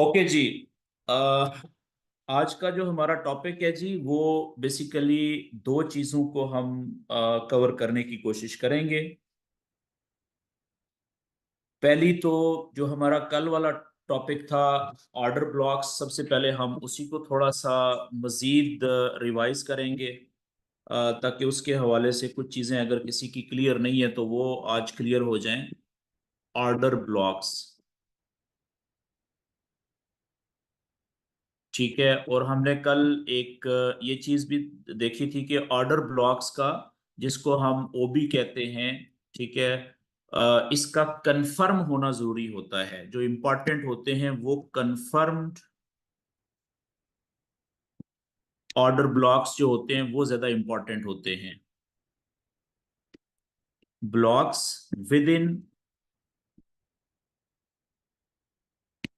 Okay जी। अ, आज का जो हमारा टॉपिक है जी वो बेसिकली दो चीजों को हम कवर करने की कोशिश करेंगे। पहली तो जो हमारा कल वाला टॉपिक था ऑर्डर ब्लॉक्स, सबसे पहले हम उसी को थोड़ा सा मजीद रिवाइज करेंगे, ताकि उसके हवाले से कुछ चीजें अगर किसी की क्लियर नहीं है तो वो आज क्लियर हो जाएं। ऑर्डर ब्लॉक्स, ठीक है। और हमने कल एक ये चीज भी देखी थी कि ऑर्डर ब्लॉक्स का, जिसको हम ओबी कहते हैं, ठीक है, इसका कंफर्म होना जरूरी होता है। जो इंपॉर्टेंट होते हैं वो कंफर्म्ड ऑर्डर ब्लॉक्स जो होते हैं वो ज्यादा इंपॉर्टेंट होते हैं। Blocks with in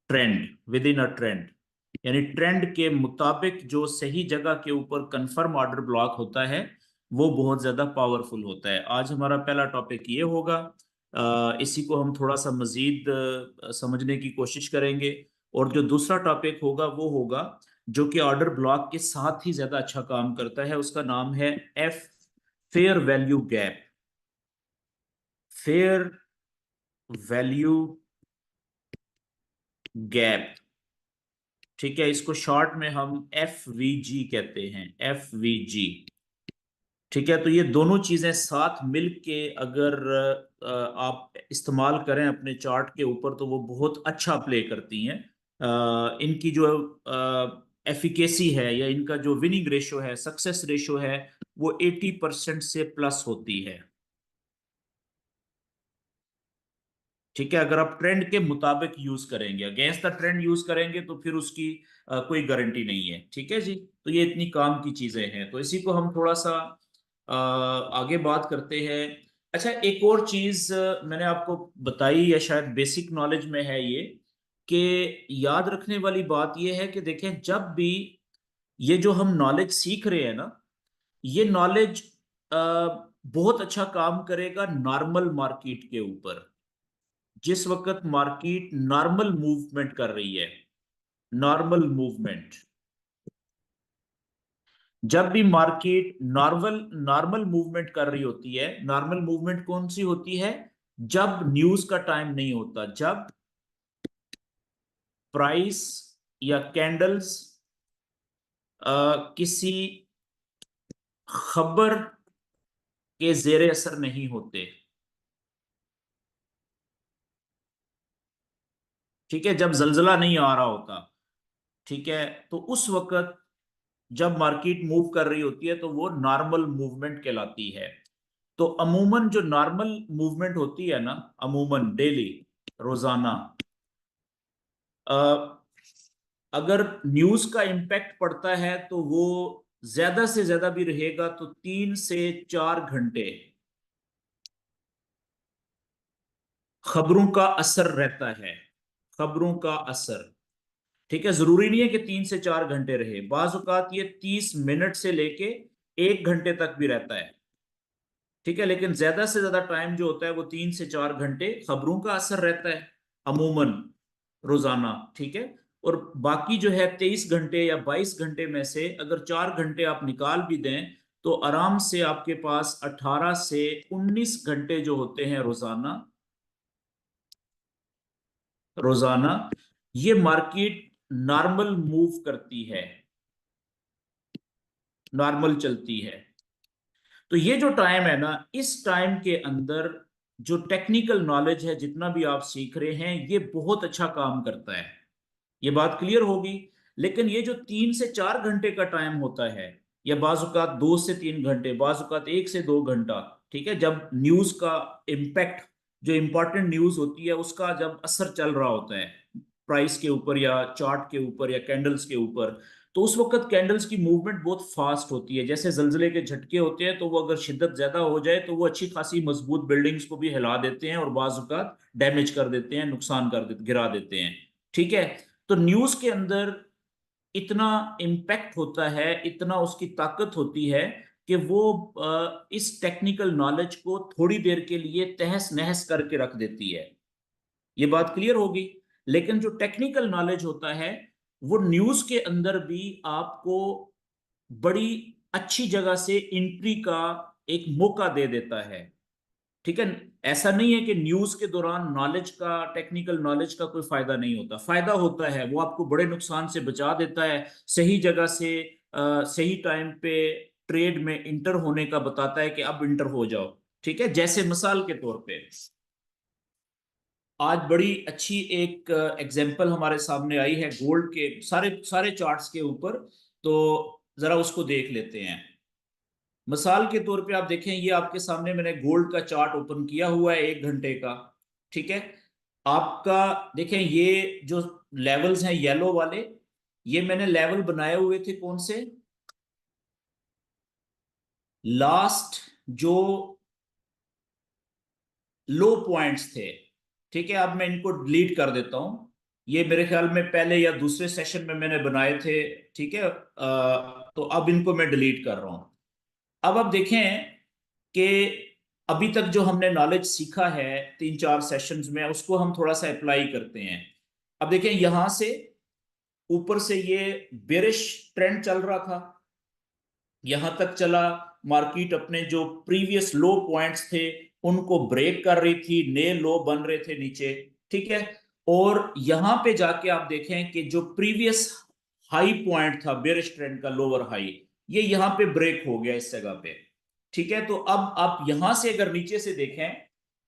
trend, with in a trend, यानी ट्रेंड के मुताबिक जो सही जगह के ऊपर कंफर्म ऑर्डर ब्लॉक होता है वो बहुत ज्यादा पावरफुल होता है। आज हमारा पहला टॉपिक ये होगा। इसी को हम थोड़ा सा मजीद समझने की कोशिश करेंगे। और जो दूसरा टॉपिक होगा वो होगा जो कि ऑर्डर ब्लॉक के साथ ही ज्यादा अच्छा काम करता है, उसका नाम है F, fair value gap. Fair value gap, ठीक है, इसको शॉर्ट में हम एफ वी जी कहते हैं, एफ वी जी। ठीक है, तो ये दोनों चीजें साथ मिल के अगर आप इस्तेमाल करें अपने चार्ट के ऊपर तो वो बहुत अच्छा प्ले करती हैं। इनकी जो एफिकेसी है या इनका जो विनिंग रेशो है, सक्सेस रेशो है, वो 80% से प्लस होती है। ठीक है, अगर आप ट्रेंड के मुताबिक यूज करेंगे, अगेंस्ट द ट्रेंड यूज करेंगे तो फिर उसकी कोई गारंटी नहीं है। ठीक है जी, तो ये इतनी काम की चीजें हैं, तो इसी को हम थोड़ा सा आगे बात करते हैं। अच्छा, एक और चीज मैंने आपको बताई या शायद बेसिक नॉलेज में है ये, कि याद रखने वाली बात ये है कि देखें, जब भी ये जो हम नॉलेज सीख रहे हैं ना, ये नॉलेज बहुत अच्छा काम करेगा नॉर्मल मार्केट के ऊपर। जिस वक्त मार्केट नॉर्मल मूवमेंट कर रही है, नॉर्मल मूवमेंट, जब भी मार्केट नॉर्मल नॉर्मल मूवमेंट कर रही होती है, नॉर्मल मूवमेंट कौन सी होती है? जब न्यूज का टाइम नहीं होता, जब प्राइस या कैंडल्स किसी खबर के जेर असर नहीं होते। ठीक है, जब जलजला नहीं आ रहा होता, ठीक है, तो उस वक्त जब मार्केट मूव कर रही होती है तो वो नॉर्मल मूवमेंट कहलाती है। तो अमूमन जो नॉर्मल मूवमेंट होती है ना, अमूमन डेली, रोजाना, अ, अगर न्यूज का इम्पैक्ट पड़ता है तो वो ज्यादा से ज्यादा भी रहेगा तो 3 से 4 घंटे खबरों का असर रहता है। खबरों का असर, ठीक है, जरूरी नहीं है कि 3 से 4 घंटे रहे, बाज औकात ये 30 मिनट से लेके 1 घंटे तक भी रहता है। ठीक है, लेकिन ज्यादा से ज्यादा टाइम जो होता है वो 3 से 4 घंटे खबरों का असर रहता है, अमूमन रोजाना। ठीक है, और बाकी जो है 23 घंटे या 22 घंटे में से अगर 4 घंटे आप निकाल भी दें तो आराम से आपके पास 18 से 19 घंटे जो होते हैं रोजाना, रोजाना ये मार्केट नॉर्मल मूव करती है, नॉर्मल चलती है। तो ये जो टाइम है ना, इस टाइम के अंदर जो टेक्निकल नॉलेज है, जितना भी आप सीख रहे हैं, ये बहुत अच्छा काम करता है। ये बात क्लियर होगी। लेकिन ये जो 3 से 4 घंटे का टाइम होता है, या बाजुकात 2 से 3 घंटे, बाजुकात 1 से 2 घंटा, ठीक है, जब न्यूज का इम्पैक्ट, जो इंपॉर्टेंट न्यूज होती है उसका जब असर चल रहा होता है प्राइस के ऊपर या चार्ट के ऊपर या कैंडल्स के ऊपर, तो उस वक्त कैंडल्स की मूवमेंट बहुत फास्ट होती है। जैसे जलजले के झटके होते हैं तो वो अगर शिद्दत ज्यादा हो जाए तो वो अच्छी खासी मजबूत बिल्डिंग्स को भी हिला देते हैं और बाजुकात डैमेज कर देते हैं, नुकसान कर देते, गिरा देते हैं। ठीक है, तो न्यूज के अंदर इतना इम्पैक्ट होता है, इतना उसकी ताकत होती है कि वो इस टेक्निकल नॉलेज को थोड़ी देर के लिए तहस नहस करके रख देती है। ये बात क्लियर होगी। लेकिन जो टेक्निकल नॉलेज होता है वो न्यूज के अंदर भी आपको बड़ी अच्छी जगह से एंट्री का एक मौका दे देता है। ठीक है, ऐसा नहीं है कि न्यूज के दौरान नॉलेज का, टेक्निकल नॉलेज का कोई फायदा नहीं होता, फायदा होता है। वो आपको बड़े नुकसान से बचा देता है, सही जगह से सही टाइम पे ट्रेड में इंटर होने का बताता है कि अब इंटर हो जाओ। ठीक है, जैसे मिसाल के तौर पे आज बड़ी अच्छी एक एग्जांपल हमारे सामने आई है गोल्ड के सारे सारे चार्ट्स के ऊपर। तो जरा उसको देख लेते हैं। मिसाल के तौर पे आप देखें, ये आपके सामने मैंने गोल्ड का चार्ट ओपन किया हुआ है 1 घंटे का। ठीक है, आपका देखें ये जो लेवल्स हैं येलो वाले, ये मैंने लेवल बनाए हुए थे कौन से, लास्ट जो लो पॉइंट्स थे। ठीक है, अब मैं इनको डिलीट कर देता हूं। ये मेरे ख्याल में पहले या दूसरे सेशन में मैंने बनाए थे। ठीक है, तो अब इनको मैं डिलीट कर रहा हूं। अब आप देखें कि अभी तक जो हमने नॉलेज सीखा है 3-4 सेशंस में, उसको हम थोड़ा सा अप्लाई करते हैं। अब देखें यहां से ऊपर से ये बेरिश ट्रेंड चल रहा था, यहां तक चला। मार्केट अपने जो प्रीवियस लो पॉइंट्स थे उनको ब्रेक कर रही थी, नए लो बन रहे थे नीचे। ठीक है, और यहां पे जाके आप देखें कि जो प्रीवियस हाई पॉइंट था बेरिश ट्रेंड का, लोअर हाई, ये यहां पे ब्रेक हो गया इस जगह पे। ठीक है, तो अब आप यहां से अगर नीचे से देखें,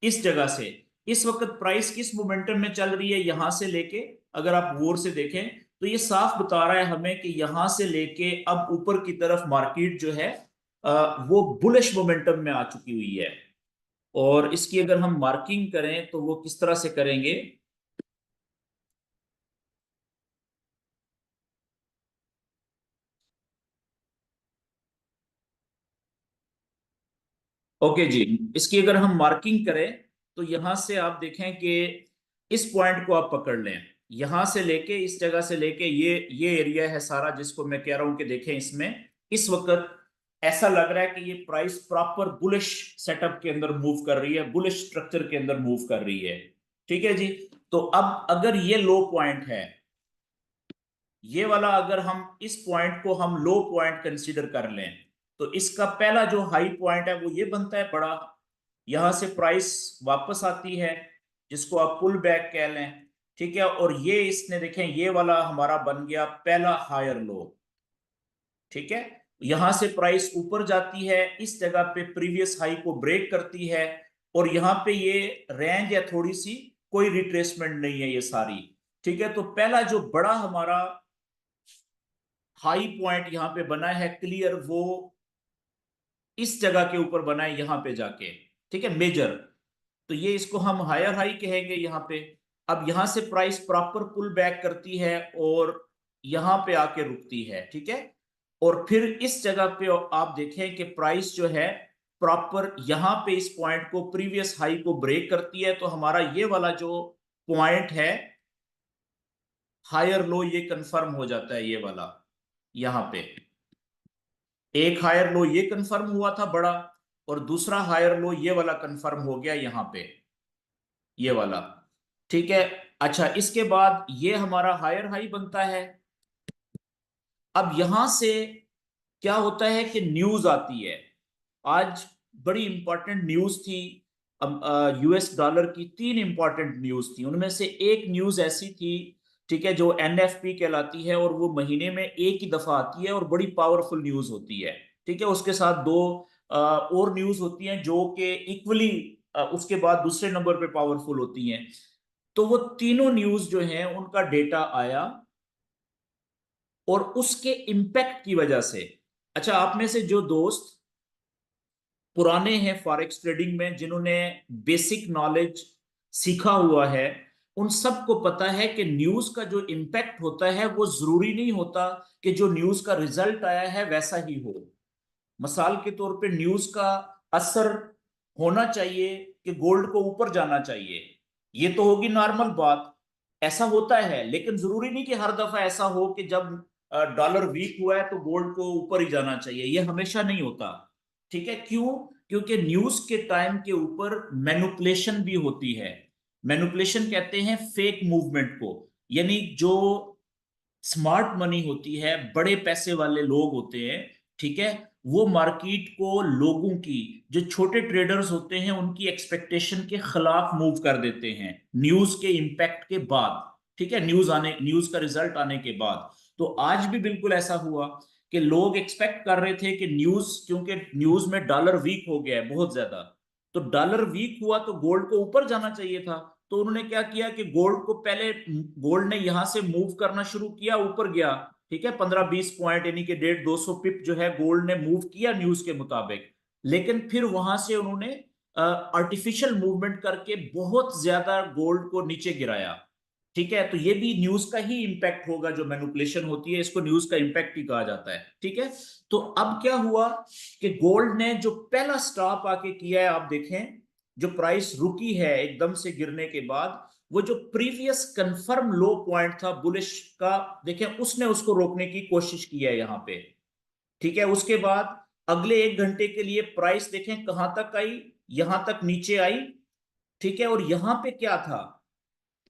इस जगह से इस वक्त प्राइस किस मोमेंटम में चल रही है, यहां से लेके अगर आप वोर से देखें तो ये साफ बता रहा है हमें कि यहां से लेके अब ऊपर की तरफ मार्केट जो है वो बुलिश मोमेंटम में आ चुकी हुई है। और इसकी अगर हम मार्किंग करें तो वो किस तरह से करेंगे। ओके जी, इसकी अगर हम मार्किंग करें तो यहां से आप देखें कि इस पॉइंट को आप पकड़ लें, यहां से लेके इस जगह से लेके ये एरिया है सारा, जिसको मैं कह रहा हूं कि देखें इसमें इस वक्त ऐसा लग रहा है कि ये प्राइस प्रॉपर बुलिश सेटअप के अंदर मूव कर रही है, बुलिश स्ट्रक्चर के अंदर मूव कर रही है। ठीक है जी, तो अब अगर ये लो पॉइंट है, ये वाला अगर हम इस पॉइंट को हम लो पॉइंट कंसीडर कर लें, तो इसका पहला जो हाई पॉइंट है वो ये बनता है बड़ा, यहां से प्राइस वापस आती है जिसको आप पुल बैक कह लें। ठीक है, और ये इसने देखें ये वाला हमारा बन गया पहला हायर लो। ठीक है, यहां से प्राइस ऊपर जाती है, इस जगह पे प्रीवियस हाई को ब्रेक करती है, और यहां पे ये रेंज है थोड़ी सी, कोई रिट्रेसमेंट नहीं है ये सारी। ठीक है, तो पहला जो बड़ा हमारा हाई पॉइंट यहां पे बना है क्लियर, वो इस जगह के ऊपर बना है यहां पे जाके। ठीक है, मेजर, तो ये इसको हम हायर हाई कहेंगे यहां पे। अब यहां से प्राइस प्रॉपर पुल बैक करती है और यहां पे आके रुकती है। ठीक है, और फिर इस जगह पे आप देखें कि प्राइस जो है प्रॉपर यहां पे इस पॉइंट को, प्रीवियस हाई को ब्रेक करती है, तो हमारा ये वाला जो पॉइंट है हायर लो, ये कंफर्म हो जाता है ये वाला। यहां पे एक हायर लो ये कंफर्म हुआ था बड़ा, और दूसरा हायर लो ये वाला कंफर्म हो गया यहां पे, ये वाला। ठीक है, अच्छा इसके बाद ये हमारा हायर हाई बनता है। अब यहां से क्या होता है कि न्यूज आती है। आज बड़ी इंपॉर्टेंट न्यूज थी, यूएस डॉलर की 3 इंपॉर्टेंट न्यूज थी, उनमें से एक न्यूज ऐसी थी, ठीक है, जो एनएफपी कहलाती है, और वो महीने में एक ही दफा आती है और बड़ी पावरफुल न्यूज होती है। ठीक है, उसके साथ दो और न्यूज होती हैं जो कि इक्वली उसके बाद दूसरे नंबर पे पावरफुल होती हैं। तो वो तीनों न्यूज जो हैं उनका डेटा आया, और उसके इम्पैक्ट की वजह से, अच्छा आप में से जो दोस्त पुराने हैं फॉरेक्स ट्रेडिंग में, जिन्होंने बेसिक नॉलेज सीखा हुआ है, उन सबको पता है कि न्यूज का जो इम्पैक्ट होता है वो जरूरी नहीं होता कि जो न्यूज का रिजल्ट आया है वैसा ही हो। मिसाल के तौर पे न्यूज का असर होना चाहिए कि गोल्ड को ऊपर जाना चाहिए, ये तो होगी नॉर्मल बात, ऐसा होता है, लेकिन जरूरी नहीं कि हर दफा ऐसा हो कि जब डॉलर वीक हुआ है तो गोल्ड को ऊपर ही जाना चाहिए, ये हमेशा नहीं होता। ठीक है, क्यों? क्योंकि न्यूज के टाइम के ऊपर मैनिपुलेशन भी होती है। मैनिपुलेशन कहते हैं फेक मूवमेंट को, यानी जो स्मार्ट मनी होती है, बड़े पैसे वाले लोग होते हैं, ठीक है, वो मार्केट को लोगों की, जो छोटे ट्रेडर्स होते हैं उनकी एक्सपेक्टेशन के खिलाफ मूव कर देते हैं न्यूज के इम्पैक्ट के बाद, ठीक है, न्यूज का रिजल्ट आने के बाद। तो आज भी बिल्कुल ऐसा हुआ कि लोग एक्सपेक्ट कर रहे थे कि क्योंकि न्यूज में डॉलर वीक हो गया है बहुत ज्यादा, तो डॉलर वीक हुआ तो गोल्ड को ऊपर जाना चाहिए था। तो उन्होंने क्या किया कि गोल्ड को पहले, गोल्ड ने यहां से मूव करना शुरू किया, ऊपर गया, ठीक है, 15-20 पॉइंट यानी कि 150-200 पिप जो है गोल्ड ने मूव किया न्यूज के मुताबिक। लेकिन फिर वहां से उन्होंने आर्टिफिशियल मूवमेंट करके बहुत ज्यादा गोल्ड को नीचे गिराया, ठीक है। तो ये भी न्यूज का ही इंपैक्ट होगा, जो मैनिपुलेशन होती है इसको न्यूज का इंपैक्ट ही कहा जाता है, ठीक है। तो अब क्या हुआ कि गोल्ड ने जो पहला स्टॉप आके किया है, आप देखें, जो प्राइस रुकी है एकदम से गिरने के बाद, वो जो प्रीवियस कंफर्म लो पॉइंट था बुलिश का, देखें, उसने उसको रोकने की कोशिश की है यहां पे, ठीक है। उसके बाद अगले 1 घंटे के लिए प्राइस देखें कहां तक आई, यहां तक नीचे आई, ठीक है। और यहां पे क्या था,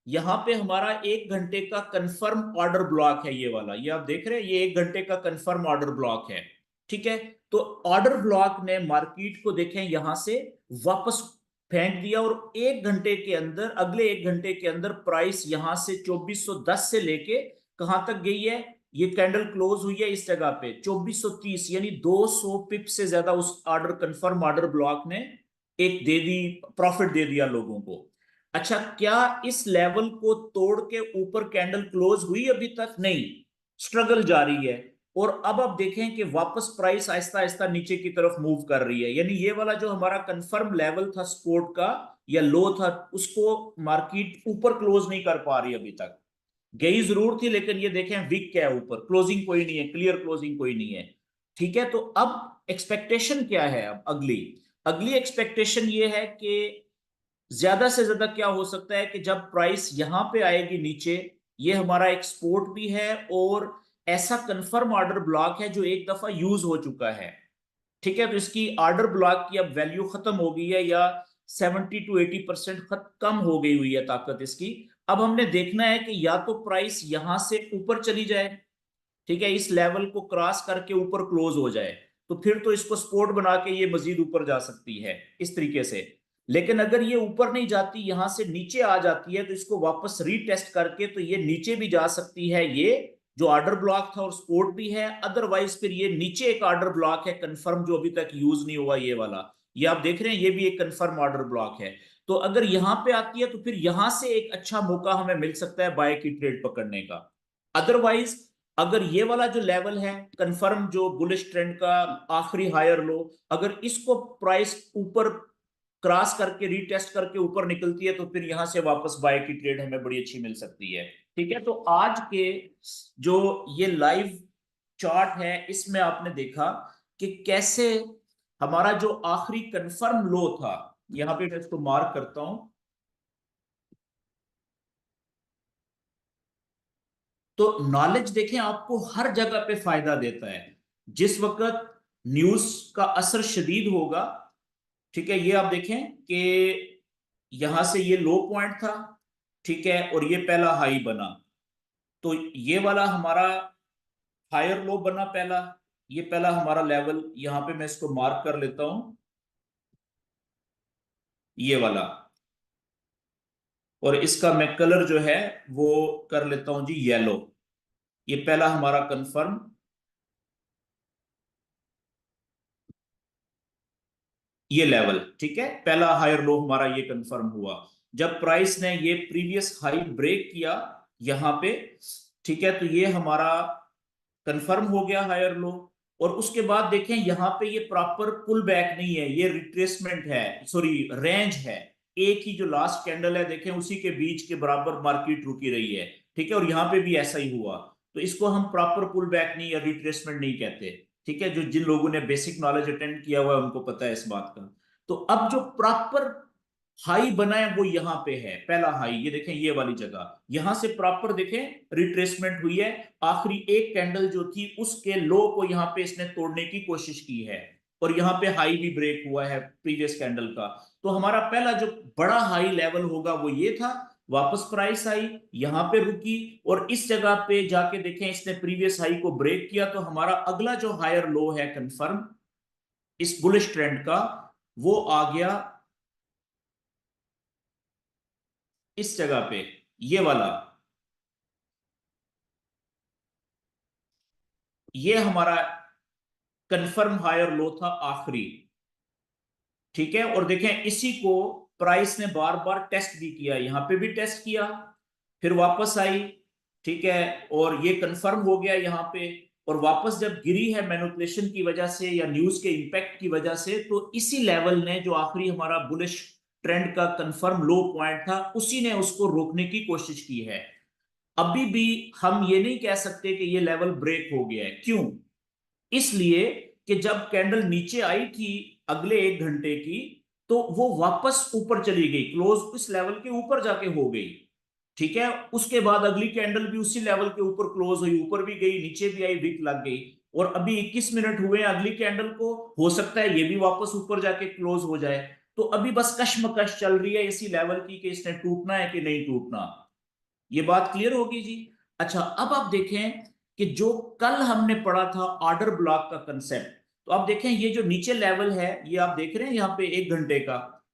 यहां पे हमारा 1 घंटे का कंफर्म ऑर्डर ब्लॉक है, ये वाला, ये आप देख रहे हैं, ये 1 घंटे का कंफर्म ऑर्डर ब्लॉक है, ठीक है। तो ऑर्डर ब्लॉक ने मार्केट को देखें यहां से वापस फेंक दिया, और 1 घंटे के अंदर, अगले 1 घंटे के अंदर प्राइस यहां से 2410 से लेके कहां तक गई है, ये कैंडल क्लोज हुई है इस जगह पे 2430, यानी 200 पिप से ज्यादा उस ऑर्डर, कंफर्म ऑर्डर ब्लॉक ने एक दे दी, प्रॉफिट दे दिया लोगों को। अच्छा, क्या इस लेवल को तोड़ के ऊपर कैंडल क्लोज हुई? अभी तक नहीं, स्ट्रगल जारी है। और अब आप देखें कि वापस प्राइस आहिस्ता आहिस्ता नीचे की तरफ मूव कर रही है, यानी ये वाला जो हमारा कंफर्म लेवल था सपोर्ट का या लो था, उसको मार्केट ऊपर क्लोज नहीं कर पा रही अभी तक। गई जरूर थी, लेकिन ये देखें वीक क्या है, ऊपर क्लोजिंग कोई नहीं है, क्लियर क्लोजिंग कोई नहीं है, ठीक है। तो अब एक्सपेक्टेशन क्या है, अब अगली अगली एक्सपेक्टेशन ये है कि ज्यादा से ज्यादा क्या हो सकता है कि जब प्राइस यहां पे आएगी नीचे, ये हमारा एक्सपोर्ट भी है, और ऐसा कंफर्म ऑर्डर ब्लॉक है जो एक दफा यूज हो चुका है, ठीक है। तो इसकी ऑर्डर ब्लॉक की अब वैल्यू खत्म हो गई है, या 70 to 80% कम हो गई हुई है ताकत इसकी। अब हमने देखना है कि या तो प्राइस यहां से ऊपर चली जाए, ठीक है, इस लेवल को क्रॉस करके ऊपर क्लोज हो जाए, तो फिर तो इसको सपोर्ट बना के ये मजीद ऊपर जा सकती है इस तरीके से। लेकिन अगर ये ऊपर नहीं जाती, यहां से नीचे आ जाती है, तो इसको वापस रीटेस्ट करके तो ये नीचे भी जा सकती है, ये जो ऑर्डर ब्लॉक था और सपोर्ट भी है। अदरवाइज फिर ये नीचे एक ऑर्डर ब्लॉक है कंफर्म, जो अभी तक यूज नहीं हुआ, ये वाला, ये आप देख रहे हैं, ये भी एक कंफर्म ऑर्डर ब्लॉक है। तो अगर यहां पे आती है तो फिर यहां से एक अच्छा मौका हमें मिल सकता है बाय की ट्रेड पकड़ने का। अदरवाइज अगर ये वाला जो लेवल है कंफर्म, जो बुलिश ट्रेंड का आखिरी हायर लो, अगर इसको प्राइस ऊपर क्रॉस करके रीटेस्ट करके ऊपर निकलती है, तो फिर यहां से वापस बाय की ट्रेड हमें बड़ी अच्छी मिल सकती है, ठीक है। तो आज के जो ये लाइव चार्ट है, इसमें आपने देखा कि कैसे हमारा जो आखिरी कंफर्म लो था, यहां पे मैं इसको मार्क करता हूं, तो नॉलेज देखें आपको हर जगह पे फायदा देता है। जिस वक्त न्यूज का असर शदीद होगा, ठीक है, ये आप देखें कि यहां से ये लो पॉइंट था, ठीक है, और ये पहला हाई बना, तो ये वाला हमारा हायर लो बना पहला, ये पहला हमारा लेवल, यहां पे मैं इसको मार्क कर लेता हूं, ये वाला, और इसका मैं कलर जो है वो कर लेता हूं जी येलो। ये पहला हमारा कंफर्म, ये लेवल, ठीक है, पहला हायर लो हमारा ये कंफर्म हुआ जब प्राइस ने ये प्रीवियस हाई ब्रेक किया यहां पे, ठीक है। तो ये हमारा कंफर्म हो गया हायर लो। और उसके बाद देखें यहां पे ये प्रॉपर पुल बैक नहीं है, ये रिट्रेसमेंट है, सॉरी रेंज है। एक ही जो लास्ट कैंडल है देखें, उसी के बीच के बराबर मार्केट रुकी रही है, ठीक है, और यहां पे भी ऐसा ही हुआ। तो इसको हम प्रॉपर पुल बैक नहीं या रिट्रेसमेंट नहीं कहते, ठीक है। जो जिन लोगों ने बेसिक नॉलेज अटेंड किया हुआ है उनको पता है इस बात का। तो अब जो प्रॉपर हाई बना है वो यहां पे है, पहला हाई, ये देखें, ये वाली जगह, यहां से प्रॉपर देखें रिट्रेसमेंट हुई है। आखिरी एक कैंडल जो थी उसके लो को यहां पे इसने तोड़ने की कोशिश की है, और यहां पे हाई भी ब्रेक हुआ है प्रीवियस कैंडल का। तो हमारा पहला जो बड़ा हाई लेवल होगा वो ये था, वापस प्राइस आई, यहां पे रुकी और इस जगह पे जाके देखें इसने प्रीवियस हाई को ब्रेक किया, तो हमारा अगला जो हायर लो है कंफर्म इस बुलिश ट्रेंड का, वो आ गया इस जगह पे, ये वाला, ये हमारा कंफर्म हायर लो था आखिरी। ठीक है, और देखें इसी को प्राइस ने बार बार टेस्ट भी किया, यहां पे भी टेस्ट किया, फिर वापस आई। ठीक है, और ये कंफर्म हो गया यहां पे, और वापस जब गिरी है मैनिपुलेशन की वजह से या न्यूज के इंपैक्ट की वजह से, तो इसी लेवल ने जो आखिरी हमारा बुलिश ट्रेंड का कंफर्म लो पॉइंट था, उसी ने उसको रोकने की कोशिश की है। अभी भी हम ये नहीं कह सकते कि ये लेवल ब्रेक हो गया है। क्यों? इसलिए कि जब कैंडल नीचे आई थी अगले 1 घंटे की, तो वो वापस ऊपर चली गई, क्लोज इस लेवल के ऊपर जाके हो गई। ठीक है, उसके बाद अगली कैंडल भी उसी लेवल के ऊपर क्लोज हुई, ऊपर भी गई नीचे भी आई, विक लग गई। और अभी 21 मिनट हुए हैं अगली कैंडल को, हो सकता है ये भी वापस ऊपर जाके क्लोज हो जाए। तो अभी बस कश्मकश चल रही है इसी लेवल की कि इसने टूटना है कि नहीं टूटना। ये बात क्लियर होगी जी। अच्छा, अब आप देखें कि जो कल हमने पढ़ा था ऑर्डर ब्लॉक का कंसेप्ट, तो आप देखें ये जो नीचे लेवल है, ये आप देख रहे हैं यहाँ पे 1 घंटे का,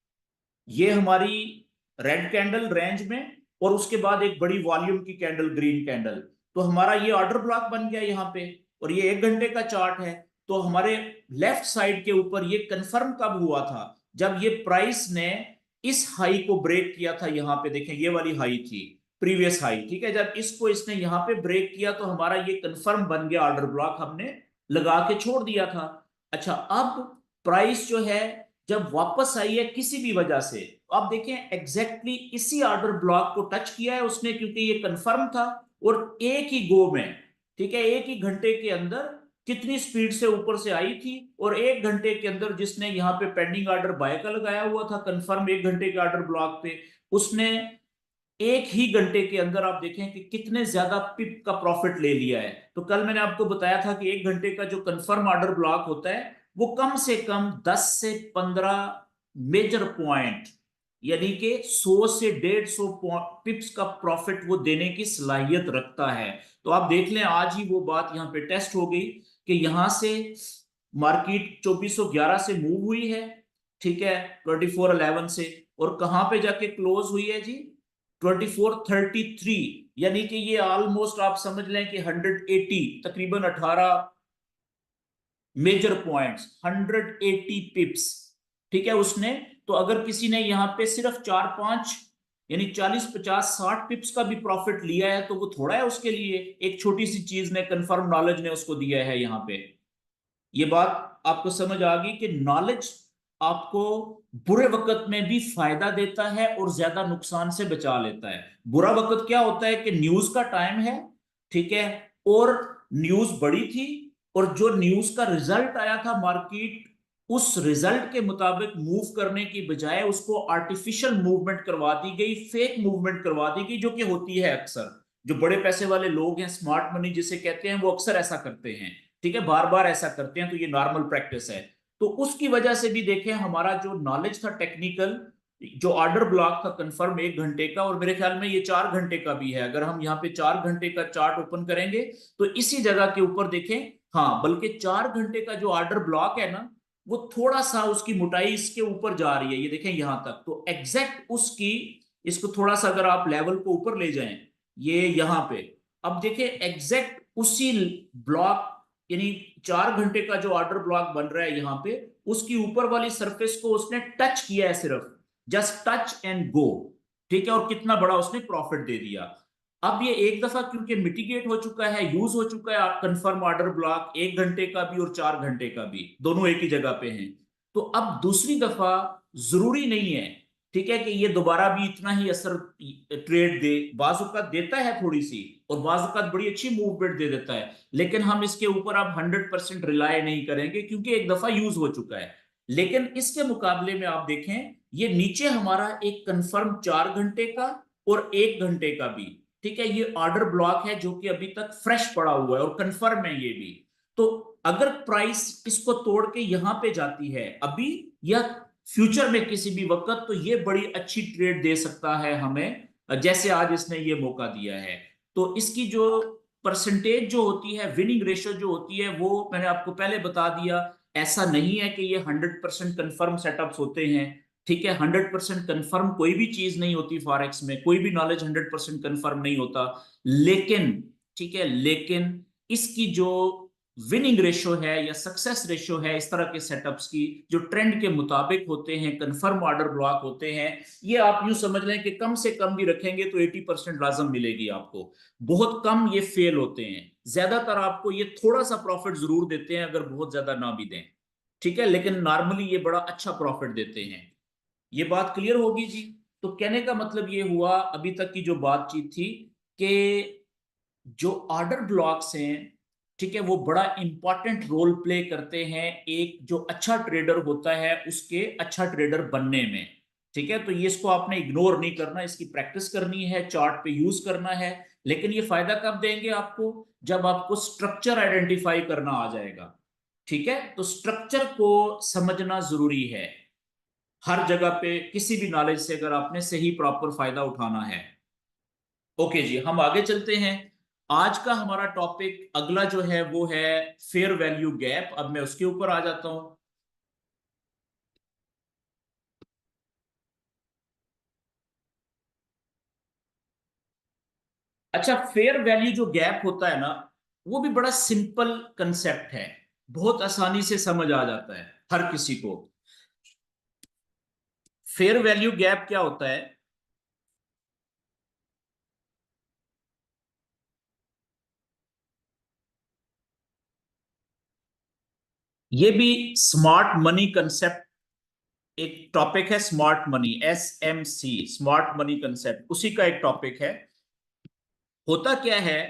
ये हमारी रेड कैंडल रेंज में, और उसके बाद एक बड़ी वॉल्यूम की कैंडल ग्रीन कैंडल, तो हमारा ये ऑर्डर ब्लॉक बन गया यहाँ पे। और ये 1 घंटे का चार्ट है, तो हमारे लेफ्ट साइड के ऊपर ये कंफर्म कब हुआ था? जब ये प्राइस ने इस हाई को ब्रेक किया था। यहाँ पे देखें ये वाली हाई थी, प्रीवियस हाई। ठीक है, जब इसको इसने यहाँ पे ब्रेक किया तो हमारा ये कंफर्म बन गया ऑर्डर ब्लॉक, हमने लगा के छोड़ दिया था। अच्छा, अब प्राइस जो है जब वापस आई है किसी भी वजह से, तो आप देखें एग्जैक्टली इसी ऑर्डर ब्लॉक को टच किया है उसने, क्योंकि ये कंफर्म था। और एक ही गो में, ठीक है, एक ही घंटे के अंदर कितनी स्पीड से ऊपर से आई थी, और 1 घंटे के अंदर जिसने यहाँ पे पेंडिंग ऑर्डर बाय का लगाया हुआ था कंफर्म 1 घंटे के ऑर्डर ब्लॉक पे, उसने एक ही घंटे के अंदर आप देखें कि कितने ज्यादा पिप का प्रॉफिट ले लिया है। तो कल मैंने आपको बताया था कि 1 घंटे का जो कंफर्म ऑर्डर ब्लॉक होता है वो कम से कम 10 से 15 मेजर पॉइंट, यानी कि 100 से 150 पिप्स का प्रॉफिट वो देने की सलाहियत रखता है। तो आप देख लें आज ही वो बात यहाँ पे टेस्ट हो गई कि यहां से मार्केट 2411 से मूव हुई है। ठीक है, 2411 से, और कहां पे जाके क्लोज हुई है जी? 2433, यानी कि ये ऑलमोस्ट आप समझ लें कि 180, तकरीबन 18 मेजर पॉइंट्स, 180 पिप्स। ठीक है, उसने, तो अगर किसी ने यहाँ पे सिर्फ 4-5 यानी 40-50-60 पिप्स का भी प्रॉफिट लिया है, तो वो थोड़ा है उसके लिए, एक छोटी सी चीज ने, कंफर्म नॉलेज ने उसको दिया है यहाँ पे। ये बात आपको समझ आ गई कि नॉलेज आपको बुरे वक्त में भी फायदा देता है और ज्यादा नुकसान से बचा लेता है। बुरा वक्त क्या होता है कि न्यूज का टाइम है, ठीक है, और न्यूज बड़ी थी, और जो न्यूज का रिजल्ट आया था मार्केट उस रिजल्ट के मुताबिक मूव करने की बजाय उसको आर्टिफिशियल मूवमेंट करवा दी गई, फेक मूवमेंट करवा दी गई, जो कि होती है अक्सर। जो बड़े पैसे वाले लोग हैं, स्मार्ट मनी जिसे कहते हैं, वो अक्सर ऐसा करते हैं। ठीक है, बार बार ऐसा करते हैं, तो ये नॉर्मल प्रैक्टिस है। तो उसकी वजह से भी देखें हमारा जो नॉलेज था टेक्निकल, जो ऑर्डर ब्लॉक था कंफर्म 1 घंटे का, और मेरे ख्याल में ये 4 घंटे का भी है। अगर हम यहाँ पे 4 घंटे का चार्ट ओपन करेंगे तो इसी जगह के ऊपर देखें, हाँ, बल्कि 4 घंटे का जो ऑर्डर ब्लॉक है ना, वो थोड़ा सा उसकी मोटाई इसके ऊपर जा रही है, ये देखें यहां तक, तो एग्जैक्ट उसकी, इसको थोड़ा सा अगर आप लेवल को ऊपर ले जाएं, ये यहां पे, अब देखें एग्जैक्ट उसी ब्लॉक, यानी 4 घंटे का जो ऑर्डर ब्लॉक बन रहा है यहां पे, उसकी ऊपर वाली सरफेस को उसने टच किया है, सिर्फ जस्ट टच एंड गो। ठीक है, और कितना बड़ा उसने प्रॉफिट दे दिया। अब ये एक दफा क्योंकि मिटिगेट हो चुका है, यूज हो चुका है कंफर्म ऑर्डर ब्लॉक, 1 घंटे का भी और 4 घंटे का भी, दोनों एक ही जगह पे हैं। तो अब दूसरी दफा जरूरी नहीं है, ठीक है, कि ये दोबारा भी इतना ही असर ट्रेड दे, बाजुकात देता है थोड़ी सी, और बाजुकात बड़ी अच्छी मूवमेंट दे देता है, लेकिन हम इसके ऊपर अब 100% रिलाय नहीं करेंगे, क्योंकि एक दफा यूज हो चुका है। लेकिन इसके मुकाबले में आप देखें, ये नीचे हमारा एक कंफर्म 4 घंटे का और 1 घंटे का भी, ठीक है, ये ऑर्डर ब्लॉक है जो कि अभी तक फ्रेश पड़ा हुआ है और कंफर्म है ये भी। तो अगर प्राइस इसको तोड़ के यहां पे जाती है अभी, या फ्यूचर में किसी भी वक्त, तो ये बड़ी अच्छी ट्रेड दे सकता है हमें, जैसे आज इसने ये मौका दिया है। तो इसकी जो परसेंटेज जो होती है, विनिंग रेशियो जो होती है, वो मैंने आपको पहले बता दिया। ऐसा नहीं है कि ये 100% कंफर्म सेटअप्स होते हैं। ठीक है, 100% कंफर्म कोई भी चीज नहीं होती फॉरेक्स में, कोई भी नॉलेज 100% कंफर्म नहीं होता। लेकिन ठीक है, लेकिन इसकी जो विनिंग रेशो है या सक्सेस रेशो है इस तरह के सेटअप्स की, जो ट्रेंड के मुताबिक होते हैं, कंफर्म ऑर्डर ब्लॉक होते हैं, ये आप यूं समझ लें कि कम से कम भी रखेंगे तो 80% लाजम मिलेगी आपको। बहुत कम ये फेल होते हैं, ज्यादातर आपको ये थोड़ा सा प्रॉफिट जरूर देते हैं अगर बहुत ज्यादा ना भी दें। ठीक है, लेकिन नॉर्मली ये बड़ा अच्छा प्रॉफिट देते हैं। ये बात क्लियर होगी जी। तो कहने का मतलब ये हुआ अभी तक की जो बातचीत थी कि जो ऑर्डर ब्लॉक्स हैं, ठीक है, वो बड़ा इंपॉर्टेंट रोल प्ले करते हैं एक जो अच्छा ट्रेडर होता है उसके अच्छा ट्रेडर बनने में। ठीक है, तो ये इसको आपने इग्नोर नहीं करना, इसकी प्रैक्टिस करनी है, चार्ट पे यूज करना है। लेकिन ये फायदा कब देंगे आपको? जब आपको स्ट्रक्चर आइडेंटिफाई करना आ जाएगा। ठीक है, तो स्ट्रक्चर को समझना जरूरी है हर जगह पे, किसी भी नॉलेज से अगर आपने सही प्रॉपर फायदा उठाना है। ओके जी, हम आगे चलते हैं। आज का हमारा टॉपिक अगला जो है वो है फेयर वैल्यू गैप। अब मैं उसके ऊपर आ जाता हूं। अच्छा, फेयर वैल्यू जो गैप होता है ना, वो भी बड़ा सिंपल कंसेप्ट है, बहुत आसानी से समझ आ जाता है हर किसी को। फेयर वैल्यू गैप क्या होता है? ये भी स्मार्ट मनी कंसेप्ट एक टॉपिक है। Smart money, SMC, smart money concept उसी का एक टॉपिक है। होता क्या है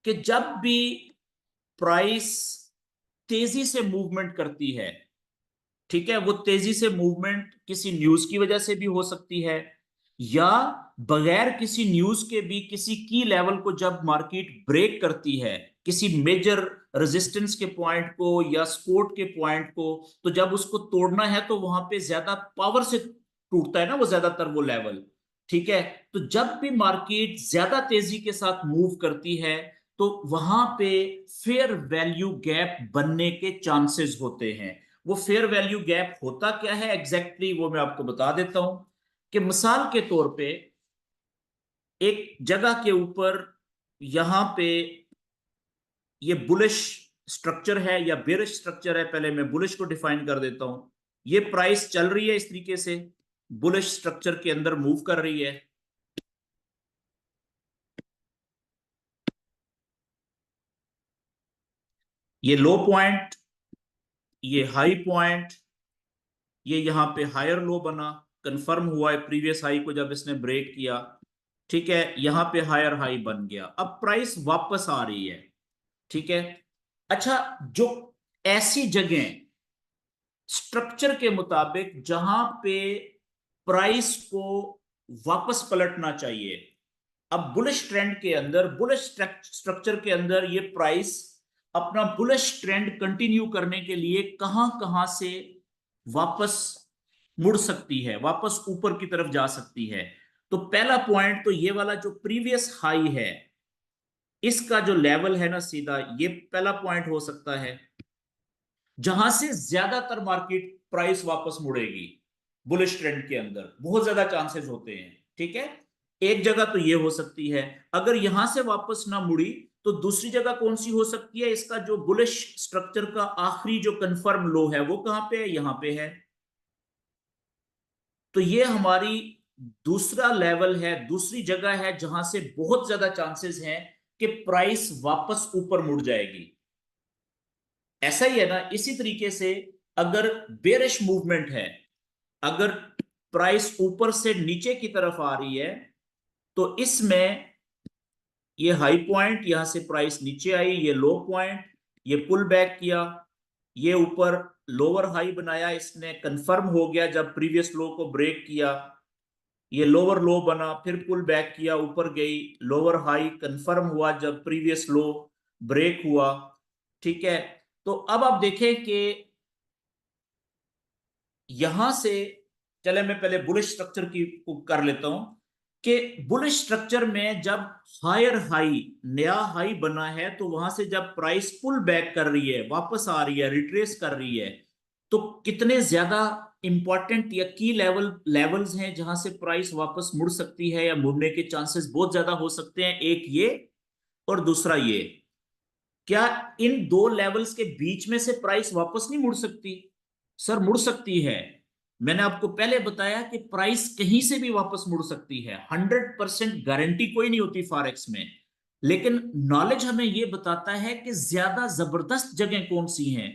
कि जब भी प्राइस तेजी से मूवमेंट करती है, ठीक है, वो तेजी से मूवमेंट किसी न्यूज की वजह से भी हो सकती है, या बगैर किसी न्यूज के भी किसी की लेवल को जब मार्केट ब्रेक करती है, किसी मेजर रेजिस्टेंस के पॉइंट को या सपोर्ट के पॉइंट को, तो जब उसको तोड़ना है तो वहां पे ज्यादा पावर से टूटता है ना वो, ज्यादातर वो लेवल। ठीक है, तो जब भी मार्केट ज्यादा तेजी के साथ मूव करती है तो वहां पे फेयर वैल्यू गैप बनने के चांसेस होते हैं। वो फेयर वैल्यू गैप होता क्या है एग्जैक्टली वो मैं आपको बता देता हूं। कि मिसाल के तौर पे एक जगह के ऊपर यहां पे ये बुलिश स्ट्रक्चर है या बेरिश स्ट्रक्चर है, पहले मैं बुलिश को डिफाइन कर देता हूं। ये प्राइस चल रही है इस तरीके से, बुलिश स्ट्रक्चर के अंदर मूव कर रही है। ये लो पॉइंट, ये हाई पॉइंट, ये यहां पे हायर लो बना, कंफर्म हुआ है प्रीवियस हाई को जब इसने ब्रेक किया। ठीक है, यहां पे हायर हाई बन गया, अब प्राइस वापस आ रही है। ठीक है। अच्छा, जो ऐसी जगह स्ट्रक्चर के मुताबिक जहां पे प्राइस को वापस पलटना चाहिए, अब बुलिश ट्रेंड के अंदर, बुलिश स्ट्रक्चर के अंदर ये प्राइस अपना बुलिश ट्रेंड कंटिन्यू करने के लिए कहां कहां से वापस मुड़ सकती है, वापस ऊपर की तरफ जा सकती है। तो पहला पॉइंट तो ये वाला जो प्रीवियस हाई है, इसका जो लेवल है ना सीधा, ये पहला पॉइंट हो सकता है जहां से ज्यादातर मार्केट प्राइस वापस मुड़ेगी। बुलिश ट्रेंड के अंदर बहुत ज्यादा चांसेस होते हैं। ठीक है, एक जगह तो ये हो सकती है। अगर यहां से वापस ना मुड़ी तो दूसरी जगह कौन सी हो सकती है? इसका जो बुलिश स्ट्रक्चर का आखिरी जो कंफर्म लो है वो कहां पे है? यहां पे है। तो ये हमारी दूसरा लेवल है, दूसरी जगह है जहां से बहुत ज्यादा चांसेस हैं कि प्राइस वापस ऊपर मुड़ जाएगी। ऐसा ही है ना, इसी तरीके से अगर बेरिश मूवमेंट है, अगर प्राइस ऊपर से नीचे की तरफ आ रही है, तो इसमें ये हाई पॉइंट, यहां से प्राइस नीचे आई, ये लो पॉइंट, ये पुल बैक किया, ये ऊपर लोअर हाई बनाया, इसने कंफर्म हो गया जब प्रीवियस लो को ब्रेक किया, ये लोअर लो बना, फिर पुल बैक किया, ऊपर गई, लोअर हाई कंफर्म हुआ जब प्रीवियस लो ब्रेक हुआ। ठीक है, तो अब आप देखें कि यहां से चले, मैं पहले बुलिश स्ट्रक्चर की कर लेता हूं कि बुलिश स्ट्रक्चर में जब हायर हाई, नया हाई बना है, तो वहां से जब प्राइस पुल बैक कर रही है, वापस आ रही है, रिट्रेस कर रही है, तो कितने ज्यादा इंपॉर्टेंट या की लेवल्स हैं जहां से प्राइस वापस मुड़ सकती है या मुड़ने के चांसेस बहुत ज्यादा हो सकते हैं। एक ये, और दूसरा ये, क्या इन दो लेवल्स के बीच में से प्राइस वापस नहीं मुड़ सकती? सर मुड़ सकती है। मैंने आपको पहले बताया कि प्राइस कहीं से भी वापस मुड़ सकती है, 100% गारंटी कोई नहीं होती फॉरेक्स में। लेकिन नॉलेज हमें यह बताता है कि ज्यादा जबरदस्त जगह कौन सी हैं